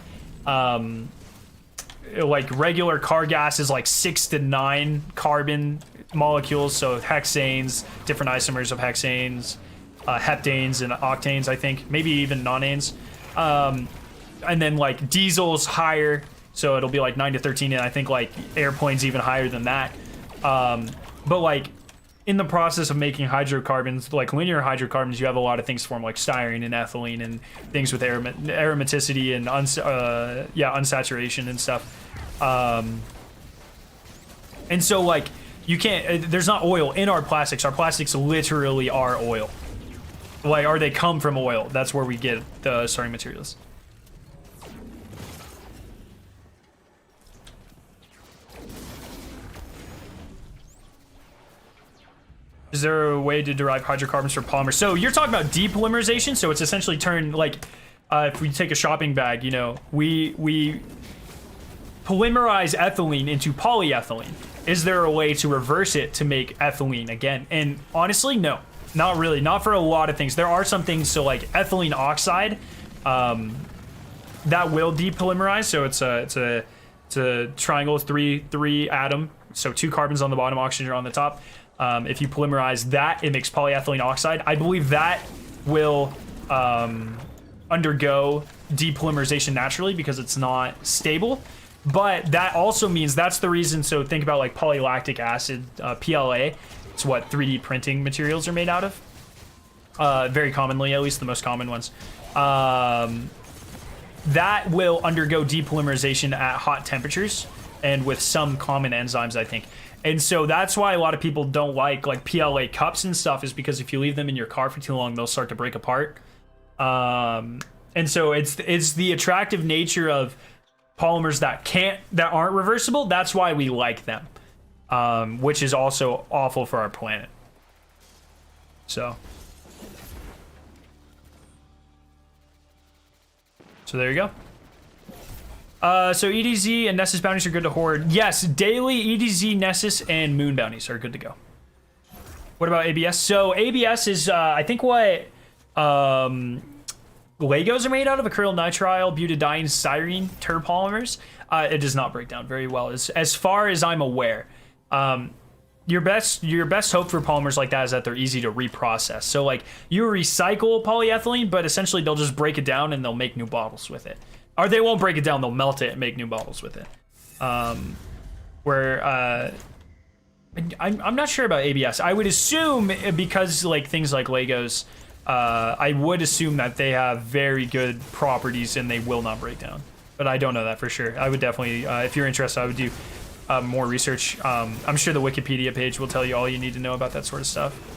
regular car gas is like 6 to 9 carbon molecules, so hexanes, different isomers of hexanes, heptanes and octanes, I think, maybe even nonanes. And then like diesel's higher, so it'll be like 9 to 13, and I think like airplanes even higher than that. But like in the process of making hydrocarbons, like linear hydrocarbons, you have a lot of things form like styrene and ethylene and things with aromaticity and unsaturation and stuff. And so like you can't, there's not oil in our plastics. Our plastics literally are oil. Like, or they come from oil. That's where we get the starting materials. Is there a way to derive hydrocarbons from polymers? So you're talking about depolymerization. So it's essentially turned like, if we take a shopping bag, you know, we polymerize ethylene into polyethylene. Is there a way to reverse it to make ethylene again? And honestly, no. Not really. Not for a lot of things. There are some things. So like ethylene oxide, that will depolymerize. So it's a triangle, three atom. So 2 carbons on the bottom, oxygen on the top. If you polymerize that, it makes polyethylene oxide. I believe that will undergo depolymerization naturally because it's not stable. But that also means that's the reason. So think about like polylactic acid, PLA. It's what 3D printing materials are made out of. Very commonly, at least the most common ones. That will undergo depolymerization at hot temperatures and with some common enzymes, I think. And so that's why a lot of people don't like PLA cups and stuff, is because if you leave them in your car for too long, they'll start to break apart. And so it's the attractive nature of polymers that aren't reversible. That's why we like them, which is also awful for our planet. So there you go. So EDZ and Nessus bounties are good to hoard. Yes, daily EDZ, Nessus, and Moon bounties are good to go. What about ABS? So ABS is, I think, what Legos are made out of: acrylonitrile, butadiene, styrene, terpolymers. It does not break down very well, as far as I'm aware. Your best hope for polymers like that is that they're easy to reprocess. So like you recycle polyethylene, but essentially they'll just break it down and they'll make new bottles with it. Or they won't break it down, they'll melt it and make new bottles with it. I'm not sure about ABS. I would assume, because like things like Legos, I would assume that they have very good properties and they will not break down. But I don't know that for sure. I would definitely, if you're interested, I would do more research. I'm sure the Wikipedia page will tell you all you need to know about that sort of stuff.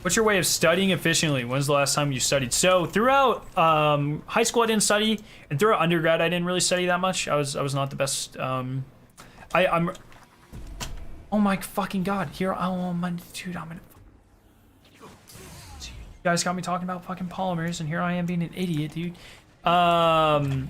What's your way of studying efficiently? When's the last time you studied? So throughout high school, I didn't study, and throughout undergrad, I didn't really study that much. I was not the best. I'm. Oh my fucking god! Here, oh my dude, I'm gonna. You guys got me talking about fucking polymers, and here I am being an idiot, dude. I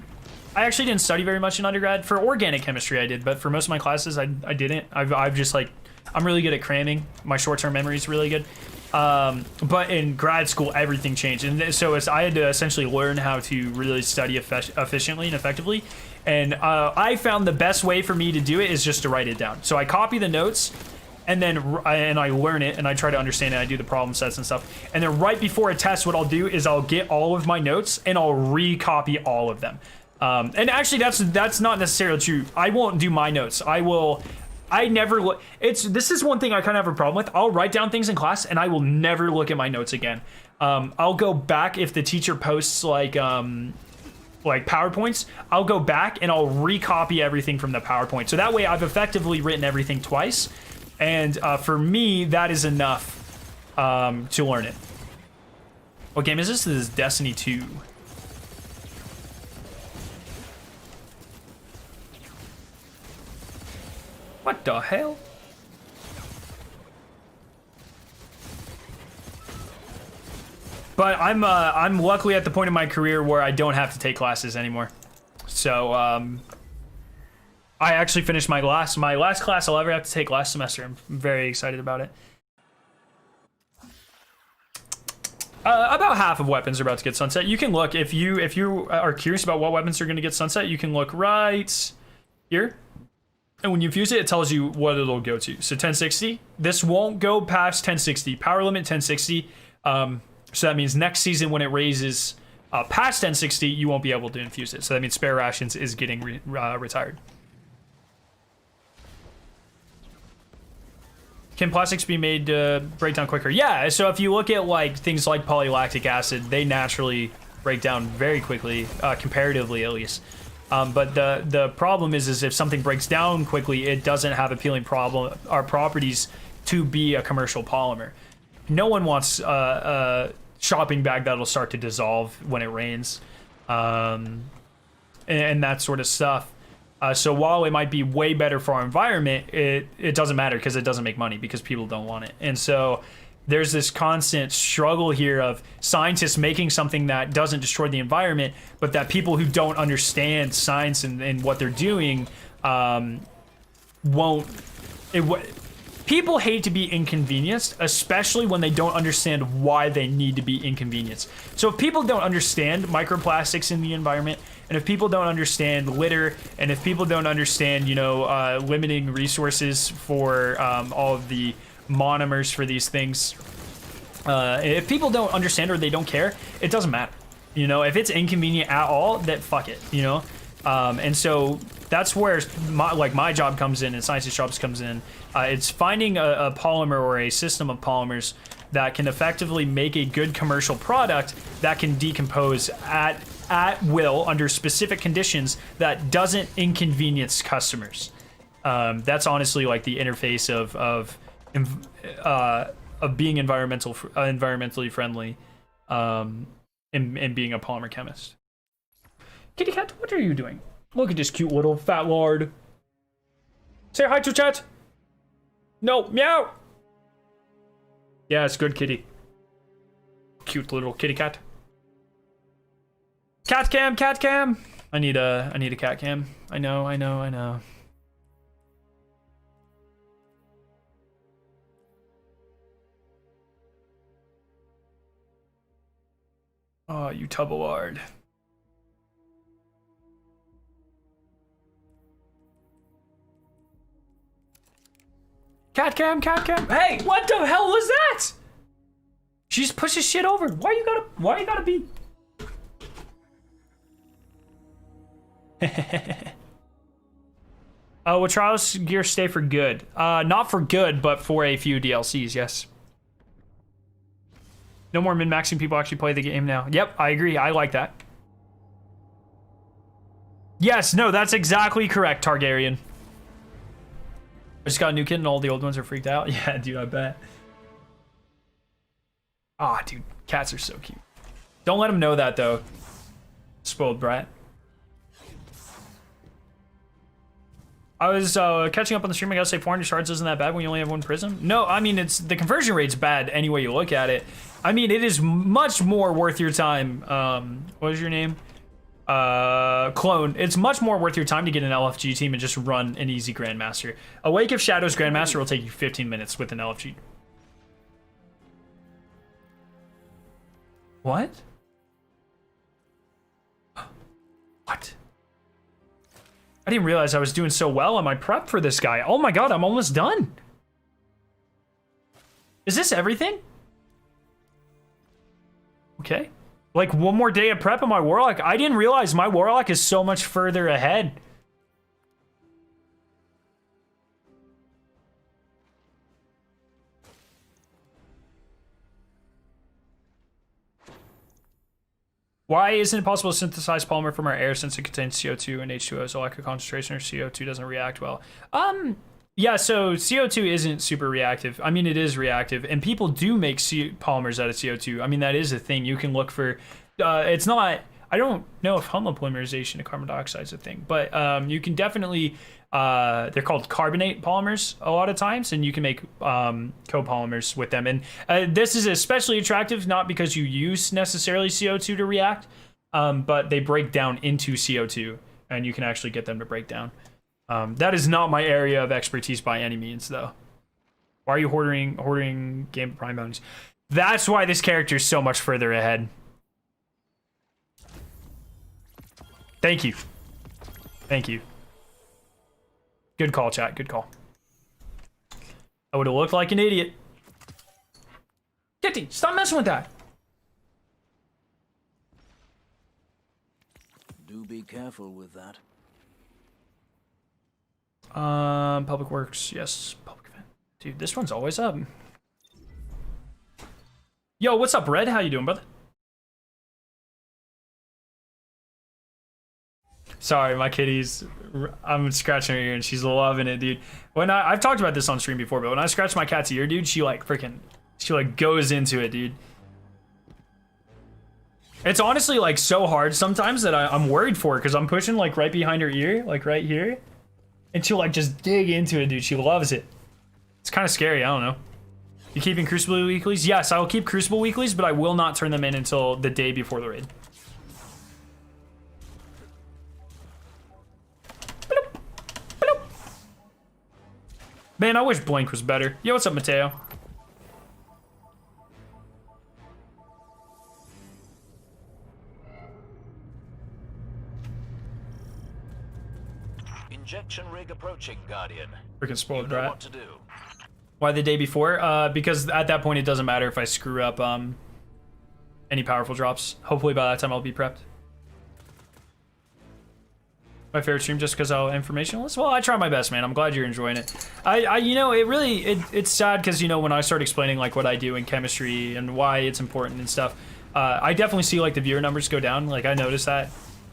actually didn't study very much in undergrad. For organic chemistry, I did, but for most of my classes, I didn't. I've just like, I'm really good at cramming. My short-term memory is really good. But in grad school, everything changed, and so I had to essentially learn how to really study efficiently and effectively. And I found the best way for me to do it is just to write it down. So I copy the notes, and then I learn it, and I try to understand it. I do the problem sets and stuff, and then right before a test, what I'll do is I'll get all of my notes and I'll recopy all of them. And actually, that's not necessarily true. I won't do my notes. I never look. This is one thing I kind of have a problem with. I'll write down things in class and I will never look at my notes again. I'll go back if the teacher posts like PowerPoints. I'll go back and I'll recopy everything from the PowerPoint. So that way I've effectively written everything twice. And for me, that is enough to learn it. What game is this? This is Destiny 2. What the hell? But I'm luckily at the point in my career where I don't have to take classes anymore. So I actually finished my last class I'll ever have to take last semester. I'm very excited about it. About half of weapons are about to get sunset. You can look if you are curious about what weapons are going to get sunset. You can look right here. And when you fuse it, it tells you what it'll go to. So 1060, this won't go past 1060. Power limit 1060. So that means next season when it raises past 1060, you won't be able to infuse it. So that means spare rations is getting retired. Can plastics be made to break down quicker? Yeah, so if you look at like things like polylactic acid, they naturally break down very quickly, comparatively at least. But the problem is if something breaks down quickly, it doesn't have appealing properties to be a commercial polymer. No one wants a shopping bag that'll start to dissolve when it rains, and that sort of stuff. So while it might be way better for our environment, it doesn't matter because it doesn't make money because people don't want it. And so there's this constant struggle here of scientists making something that doesn't destroy the environment, but that people who don't understand science and what they're doing won't People hate to be inconvenienced, especially when they don't understand why they need to be inconvenienced. So if people don't understand microplastics in the environment, and if people don't understand litter, and if people don't understand, you know, limiting resources for all of the monomers for these things, if people don't understand or they don't care, it doesn't matter. You know, if it's inconvenient at all, then fuck it, you know? And so that's where my job comes in and Science's jobs comes in. It's finding a polymer or a system of polymers that can effectively make a good commercial product that can decompose at will under specific conditions that doesn't inconvenience customers. That's honestly like the interface of being environmentally friendly and being a polymer chemist. Kitty cat, what are you doing? Look at this cute little fat lard. Say hi to chat. No, meow. Yeah, it's good kitty. Cute little kitty cat. Cat cam, cat cam. I need a cat cam. I know. Oh, you tubblard. Cat cam, cat cam. Hey, what the hell was that? She just pushes shit over. Why you gotta be? Will Trials gear stay for good? Not for good, but for a few DLCs, yes. No more min-maxing, people actually play the game now. Yep, I agree, I like that. Yes, no, that's exactly correct, Targaryen. I just got a new kid and all the old ones are freaked out. Yeah, dude, I bet. Ah, dude, cats are so cute. Don't let them know that, though. Spoiled brat. I was catching up on the stream. I gotta say 400 shards isn't that bad when you only have one prism. No, I mean, it's the conversion rate's bad any way you look at it. I mean, it is much more worth your time. What was your name? Clone. It's much more worth your time to get an LFG team and just run an easy Grandmaster. A Wake of Shadows Grandmaster will take you 15 minutes with an LFG. What? What? I didn't realize I was doing so well on my prep for this guy. Oh my god, I'm almost done. Is this everything? Okay. Like one more day of prep on my Warlock. I didn't realize my Warlock is so much further ahead. Why isn't it possible to synthesize polymer from our air since it contains CO2 and H2O, so lack of concentration or CO2 doesn't react well? Yeah, so CO2 isn't super reactive. I mean, it is reactive, and people do make polymers out of CO2. I mean, that is a thing. You can look for, it's not, I don't know if homopolymerization of carbon dioxide is a thing, but you can definitely, they're called carbonate polymers a lot of times, and you can make copolymers with them. And this is especially attractive, not because you use necessarily CO2 to react, but they break down into CO2, and you can actually get them to break down. That is not my area of expertise by any means, though. Why are you hoarding game prime bounties? That's why this character is so much further ahead. Thank you. Thank you. Good call, chat. Good call. I would have looked like an idiot. Kitty, stop messing with that. Do be careful with that. Public Works, yes. Public event. Dude, this one's always up. Yo, what's up, Red? How you doing, brother? Sorry, my kitty's, I'm scratching her ear and she's loving it, dude. When I've talked about this on stream before, but when I scratch my cat's ear, dude, she like goes into it, dude. It's honestly like so hard sometimes that I'm worried for her because I'm pushing like right behind her ear, like right here. And she'll like just dig into it, dude. She loves it. It's kind of scary, I don't know. You keeping Crucible weeklies? Yes, I will keep Crucible weeklies, but I will not turn them in until the day before the raid. Man, I wish Blink was better. Yo, what's up, Mateo? Injection rig approaching, Guardian. Freaking spoiled You know brat. what to do. Why the day before? Because at that point it doesn't matter if I screw up any powerful drops. Hopefully by that time I'll be prepped. My favorite stream just because how informational it is. Well, I try my best, man. I'm glad you're enjoying it. You know, it's sad because, you know, when I start explaining like what I do in chemistry and why it's important and stuff, I definitely see like the viewer numbers go down. Like I noticed that.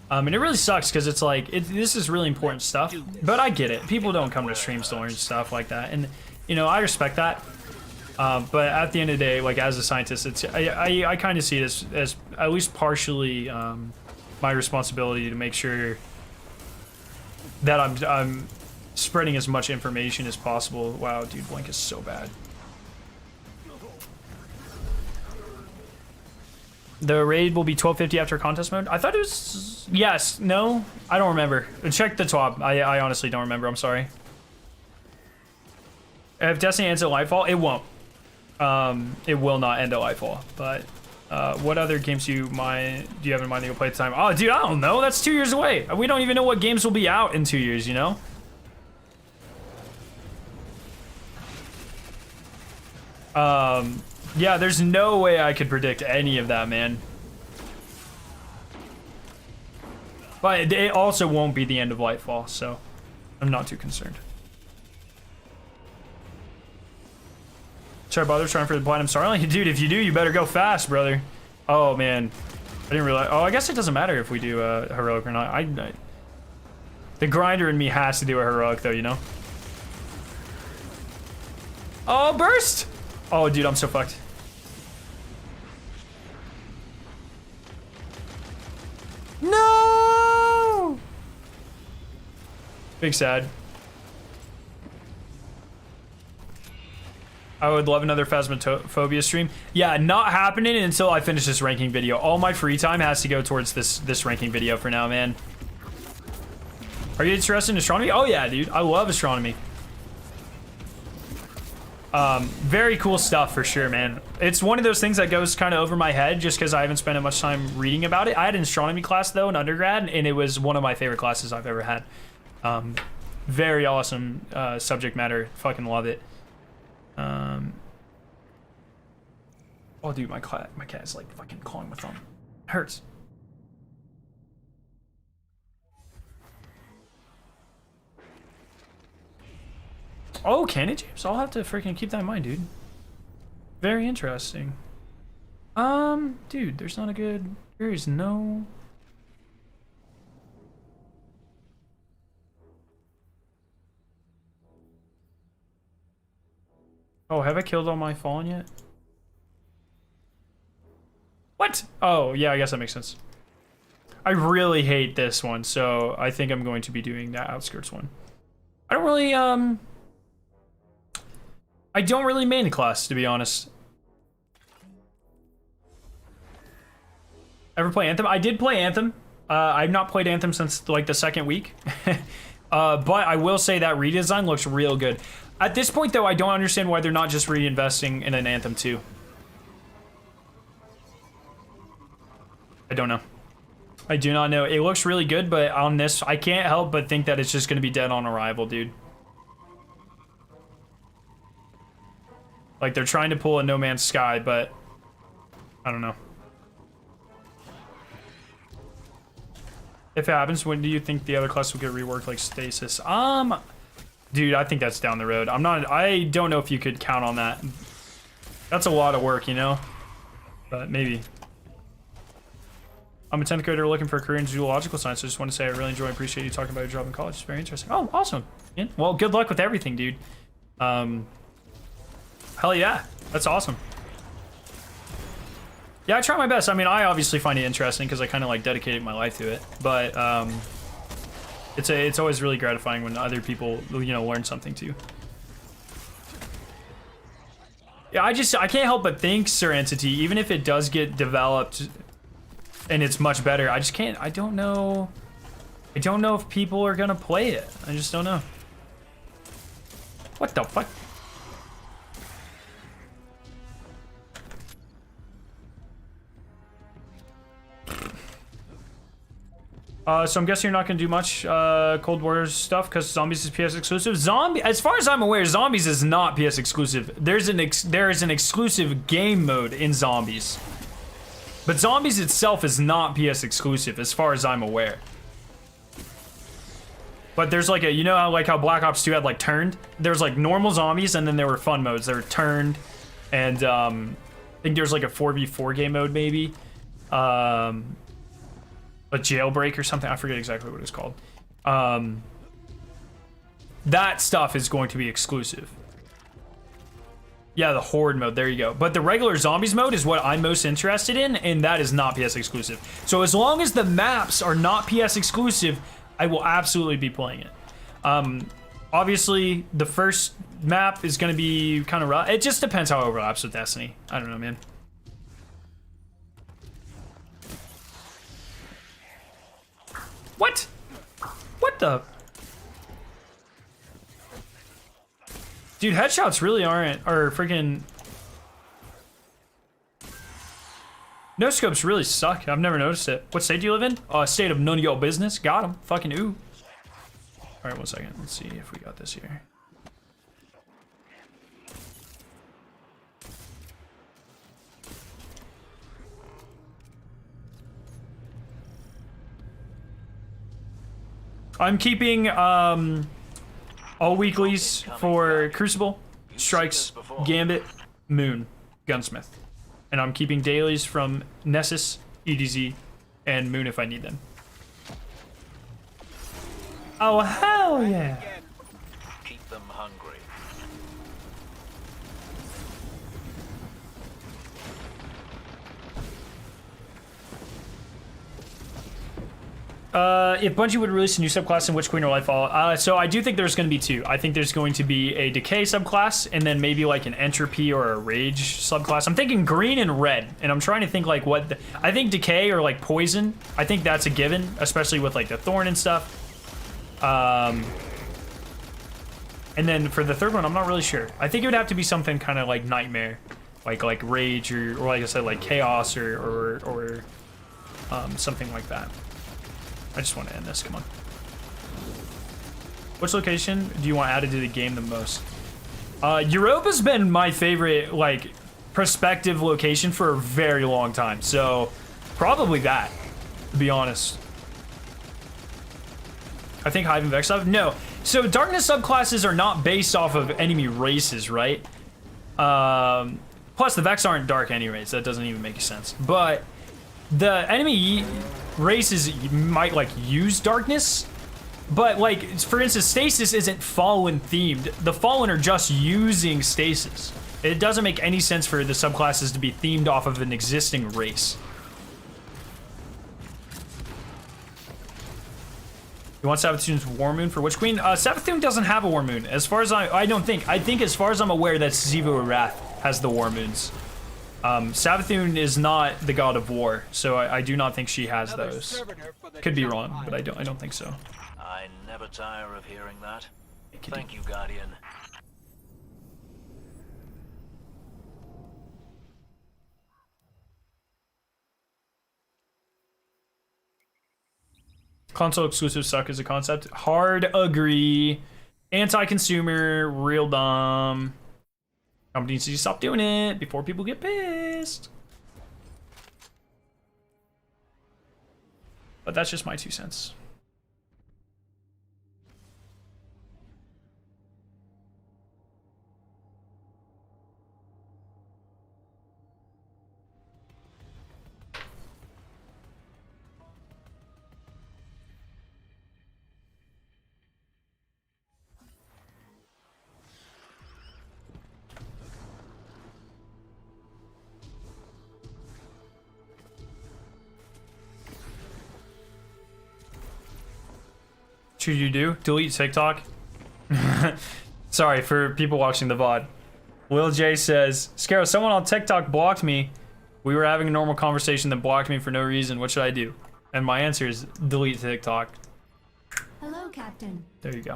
And it really sucks because it's like, this is really important stuff, but I get it. People don't come to streams to learn stuff like that. And, you know, I respect that. But at the end of the day, like as a scientist, it's I kind of see it as at least partially my responsibility to make sure that I'm spreading as much information as possible. Wow, dude, Blink is so bad. The raid will be 12:50 after contest mode. I thought it was yes, no, I don't remember. Check the top. I honestly don't remember. I'm sorry. If Destiny ends at Lightfall, it won't. It will not end at Lightfall. But what other games do you have in mind that you'll play at the time? Oh, dude, I don't know. That's 2 years away. We don't even know what games will be out in 2 years. You know. Yeah, there's no way I could predict any of that, man. But it also won't be the end of Lightfall, so I'm not too concerned. Should I bother trying for the Platinum Starlink? Dude, if you do, you better go fast, brother. Oh, man. I didn't realize. Oh, I guess it doesn't matter if we do a heroic or not. The grinder in me has to do a heroic, though, you know? Oh, burst! Oh, dude, I'm so fucked. No! Big sad. I would love another Phasmophobia stream. Yeah, not happening until I finish this ranking video. All my free time has to go towards this ranking video for now, man. Are you interested in astronomy? Oh yeah, dude. I love astronomy. Very cool stuff for sure, man. It's one of those things that goes kind of over my head just because I haven't spent much time reading about it. I had an astronomy class though in undergrad, and it was one of my favorite classes I've ever had. Very awesome subject matter. Fucking love it. Oh, dude, my cat is like fucking clawing my thumb. It hurts. Oh, can it, James? I'll have to freaking keep that in mind, dude. Very interesting. Dude, there's not a good... There is no... Oh, have I killed all my Fallen yet? What? Oh, yeah, I guess that makes sense. I really hate this one, so I think I'm going to be doing that Outskirts one. I don't really, I don't really main class, to be honest. Ever play Anthem? I did play Anthem. I've not played Anthem since, like, the second week. But I will say that redesign looks real good. At this point, though, I don't understand why they're not just reinvesting in an Anthem 2. I don't know. I do not know. It looks really good, but on this, I can't help but think that it's just going to be dead on arrival, dude. Like, they're trying to pull a No Man's Sky, but I don't know. If it happens, when do you think the other class will get reworked, like Stasis? Dude, I think that's down the road. I don't know if you could count on that. That's a lot of work, you know? But maybe. I'm a 10th grader looking for a career in zoological science. I just want to say I really enjoy and appreciate you talking about your job in college. It's very interesting. Oh, awesome. Yeah. Well, good luck with everything, dude. Hell yeah. That's awesome. Yeah, I try my best. I mean, I obviously find it interesting because I kind of like dedicated my life to it. But it's always really gratifying when other people, you know, learn something too. Yeah, I can't help but think Serenity, even if it does get developed and it's much better, I don't know if people are gonna play it. I just don't know. What the fuck? So I'm guessing you're not gonna do much Cold War stuff because Zombies is PS exclusive. As far as I'm aware, Zombies is not PS exclusive. There is an exclusive game mode in Zombies, but Zombies itself is not PS exclusive, as far as I'm aware. But there's like a, you know how like how Black Ops 2 had like turned? There's like normal zombies, and then there were fun modes. There were turned, and I think there's like a 4v4 game mode maybe. A jailbreak or something. I forget exactly what it's called. That stuff is going to be exclusive. Yeah, the horde mode, there you go. But the regular zombies mode is what I'm most interested in, and that is not PS exclusive. So as long as the maps are not PS exclusive, I will absolutely be playing it. Obviously, the first map is gonna be kind of rough. It just depends how it overlaps with Destiny. I don't know, man. What? What the? Dude, headshots really aren't, or freaking... No scopes really suck. I've never noticed it. What state do you live in? State of none of your business. Got him. Fucking ooh. All right, 1 second. Let's see if we got this here. I'm keeping all weeklies for Crucible, Strikes, Gambit, Moon, Gunsmith. And I'm keeping dailies from Nessus, EDZ, and Moon if I need them. Oh, hell yeah. Keep them hungry. If Bungie would release a new subclass in Witch Queen or Lightfall, so I do think there's going to be two. I think there's going to be a Decay subclass, and then maybe like an Entropy or a Rage subclass. I'm thinking green and red, and I'm trying to think like what... I think Decay or like Poison, I think that's a given, especially with like the Thorn and stuff. And then for the third one, I'm not really sure. I think it would have to be something kind of like Nightmare, like Rage, or like I said, like Chaos, or something like that. I just want to end this, come on. Which location do you want added to the game the most? Europa's been my favorite, like, prospective location for a very long time. So, probably that, to be honest. I think Hive and Vex sub? No. So, Darkness subclasses are not based off of enemy races, right? Plus, the Vex aren't dark anyways. That doesn't even make sense. But the enemy races might like use darkness, but like for instance, stasis isn't Fallen themed. The Fallen are just using stasis. It doesn't make any sense for the subclasses to be themed off of an existing race. You want Savathun's War Moon for Witch Queen? Savathun doesn't have a War Moon. As far as I don't think. I think as far as I'm aware that Xivu Wrath has the War Moons. Savathun is not the god of war, so I do not think she has those. Could be wrong, but I don't think so. I never tire of hearing that. Thank you, Guardian. Console exclusive suck as a concept. Hard agree. Anti-consumer, real dumb. Company needs to stop doing it before people get pissed. But that's just my 2 cents. Should you do? Delete TikTok? Sorry for people watching the VOD. Will J says, Sparrow, someone on TikTok blocked me. We were having a normal conversation that blocked me for no reason. What should I do? And my answer is delete TikTok. Hello, Captain. There you go.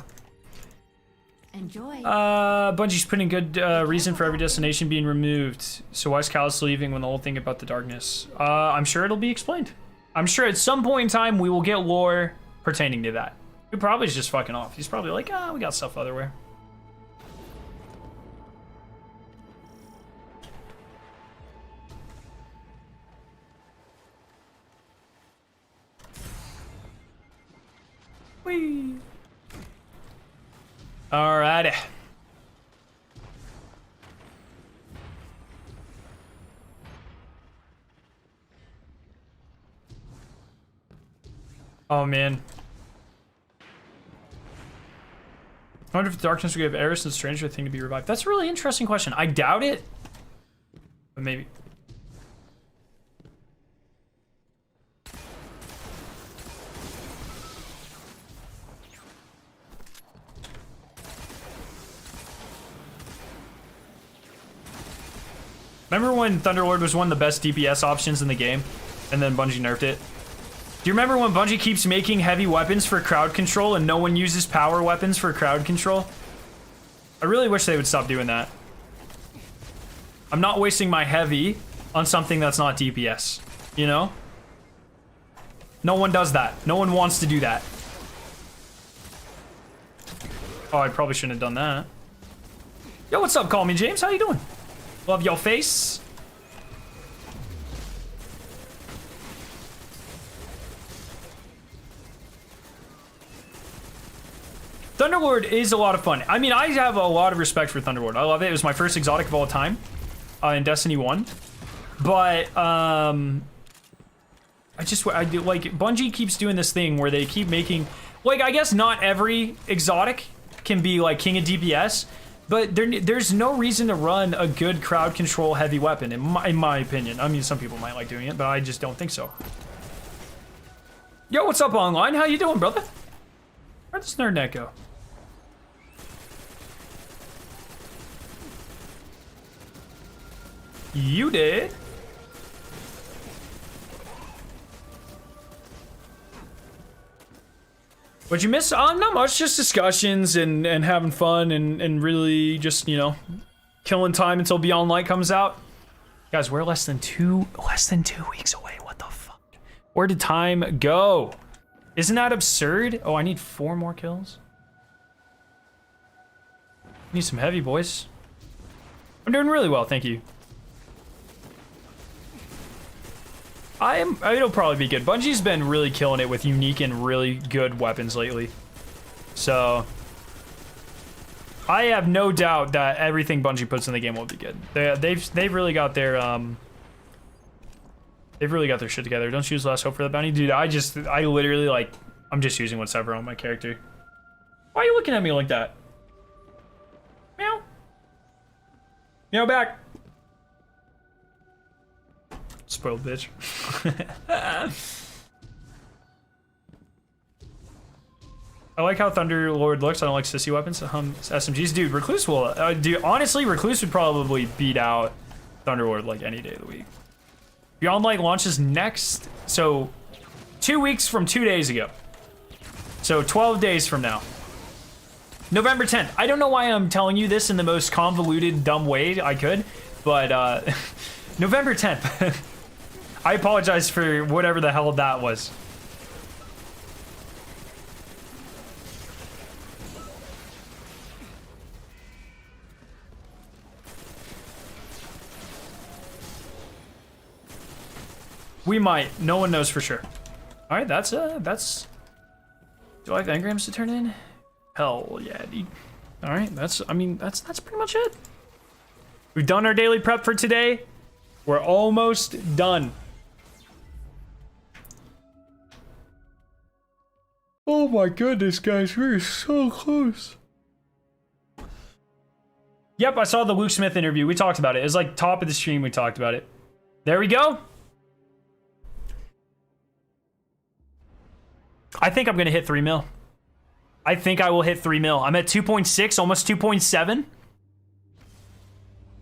Enjoy. Bungie's putting good reason for every destination being removed. So why is Callus leaving when the whole thing about the darkness? I'm sure it'll be explained. I'm sure at some point in time we will get lore pertaining to that. He probably is just fucking off. He's probably like, we got stuff otherwhere. Whee. Alrighty. Oh man. I wonder if the darkness would give Eris and Stranger Thing to be revived. That's a really interesting question. I doubt it, but maybe. Remember when Thunderlord was one of the best DPS options in the game, and then Bungie nerfed it? Do you remember when Bungie keeps making heavy weapons for crowd control and no one uses power weapons for crowd control? I really wish they would stop doing that. I'm not wasting my heavy on something that's not DPS, you know? No one does that. No one wants to do that. Oh, I probably shouldn't have done that. Yo, what's up, Call Me James? How you doing? Love your face. Thunderlord is a lot of fun. I mean, I have a lot of respect for Thunderlord. I love it. It was my first exotic of all time in Destiny 1. But I do like Bungie keeps doing this thing where they keep making, like, I guess not every exotic can be like king of DPS, but there's no reason to run a good crowd control heavy weapon in my opinion. I mean, some people might like doing it, but I just don't think so. Yo, what's up online? How you doing, brother? Where'd this nerd net go? You did. What'd you miss? Not much, just discussions and having fun and really just, you know, killing time until Beyond Light comes out. Guys, we're less than two weeks away. What the fuck? Where did time go? Isn't that absurd? Oh, I need 4 more kills. Need some heavy, boys. I'm doing really well, thank you. It'll probably be good. Bungie's been really killing it with unique and really good weapons lately. So I have no doubt that everything Bungie puts in the game will be good. They've really got their shit together. Don't use last hope for the bounty. Dude, I literally, like, I'm just using whatever on my character. Why are you looking at me like that? Meow. Meow back. Spoiled bitch. I like how Thunderlord looks. I don't like sissy weapons. SMGs. Dude, Recluse will... dude, honestly, Recluse would probably beat out Thunderlord like any day of the week. Beyond Light launches next... So, 2 weeks from 2 days ago. So, 12 days from now. November 10th. I don't know why I'm telling you this in the most convoluted, dumb way I could. But, November 10th. I apologize for whatever the hell that was. We might. No one knows for sure. All right, that's. Do I have engrams to turn in? Hell yeah, dude. All right, that's pretty much it. We've done our daily prep for today. We're almost done. Oh my goodness, guys, we're so close. Yep, I saw the Luke Smith interview. We talked about it. It was like top of the stream. We talked about it. There we go. I think I'm going to hit 3 mil. I think I will hit 3 mil. I'm at 2.6, almost 2.7.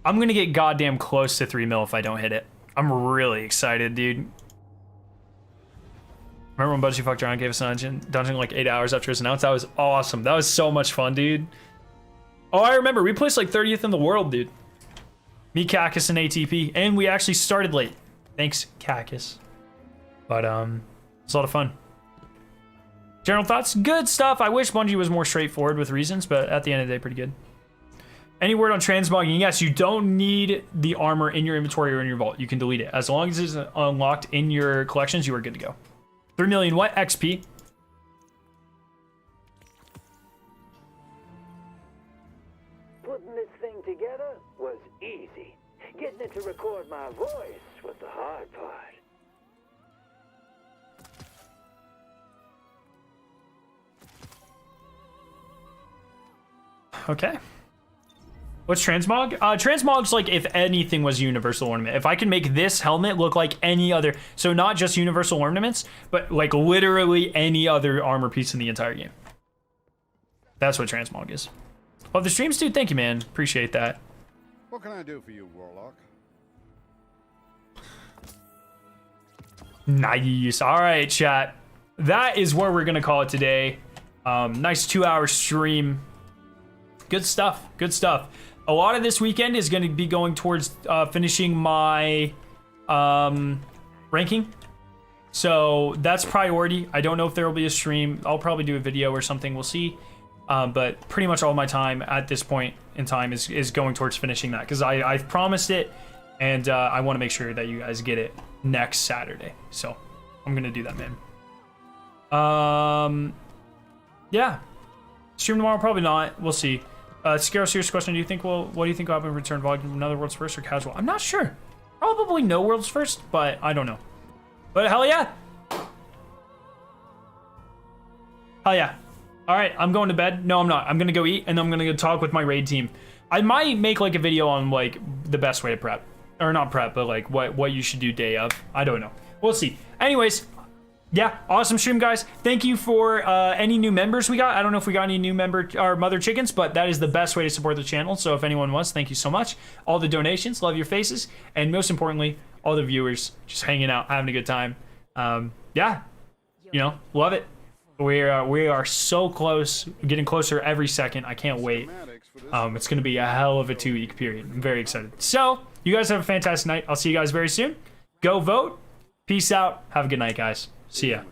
I'm going to get goddamn close to 3 mil if I don't hit it. I'm really excited, dude. Remember when Bungie fucked around and gave us an dungeon like 8 hours after it was announced? That was awesome. That was so much fun, dude. Oh, I remember. We placed like 30th in the world, dude. Me, Cactus, and ATP. And we actually started late. Thanks, Cactus. But, it's a lot of fun. General thoughts? Good stuff. I wish Bungie was more straightforward with reasons, but at the end of the day, pretty good. Any word on transmogging? Yes, you don't need the armor in your inventory or in your vault. You can delete it. As long as it's unlocked in your collections, you are good to go. 3 million what? XP. Putting this thing together was easy. Getting it to record my voice was the hard part. Okay. What's transmog? Transmog's like if anything was universal ornament. If I can make this helmet look like any other, so not just universal ornaments, but like literally any other armor piece in the entire game. That's what transmog is. Love the streams, dude. Thank you, man. Appreciate that. What can I do for you, Warlock? Nice. All right, chat. That is where we're gonna call it today. Nice 2-hour stream. Good stuff. Good stuff. A lot of this weekend is going to be going towards finishing my ranking. So that's priority. I don't know if there will be a stream. I'll probably do a video or something. We'll see. But pretty much all my time at this point in time is going towards finishing that. Because I've promised it. And I want to make sure that you guys get it next Saturday. So I'm going to do that, man. Yeah. Stream tomorrow? Probably not. We'll see. Scarrow, serious question. What do you think will happen in Return Volume? Another World's First or casual? I'm not sure. Probably no World's First, but I don't know. But hell yeah. Hell yeah. All right, I'm going to bed. No, I'm not. I'm going to go eat, and then I'm going to go talk with my raid team. I might make like a video on like the best way to prep. Or not prep, but like what you should do day of. I don't know. We'll see. Anyways. Yeah, awesome stream, guys. Thank you for any new members we got. I don't know if we got any new mother chickens, but that is the best way to support the channel. So if anyone was, thank you so much. All the donations, love your faces, and most importantly, all the viewers just hanging out, having a good time. Yeah, you know, love it. We are so close, getting closer every second. I can't wait. It's gonna be a hell of a 2-week period. I'm very excited. So you guys have a fantastic night. I'll see you guys very soon. Go vote. Peace out. Have a good night, guys. See ya.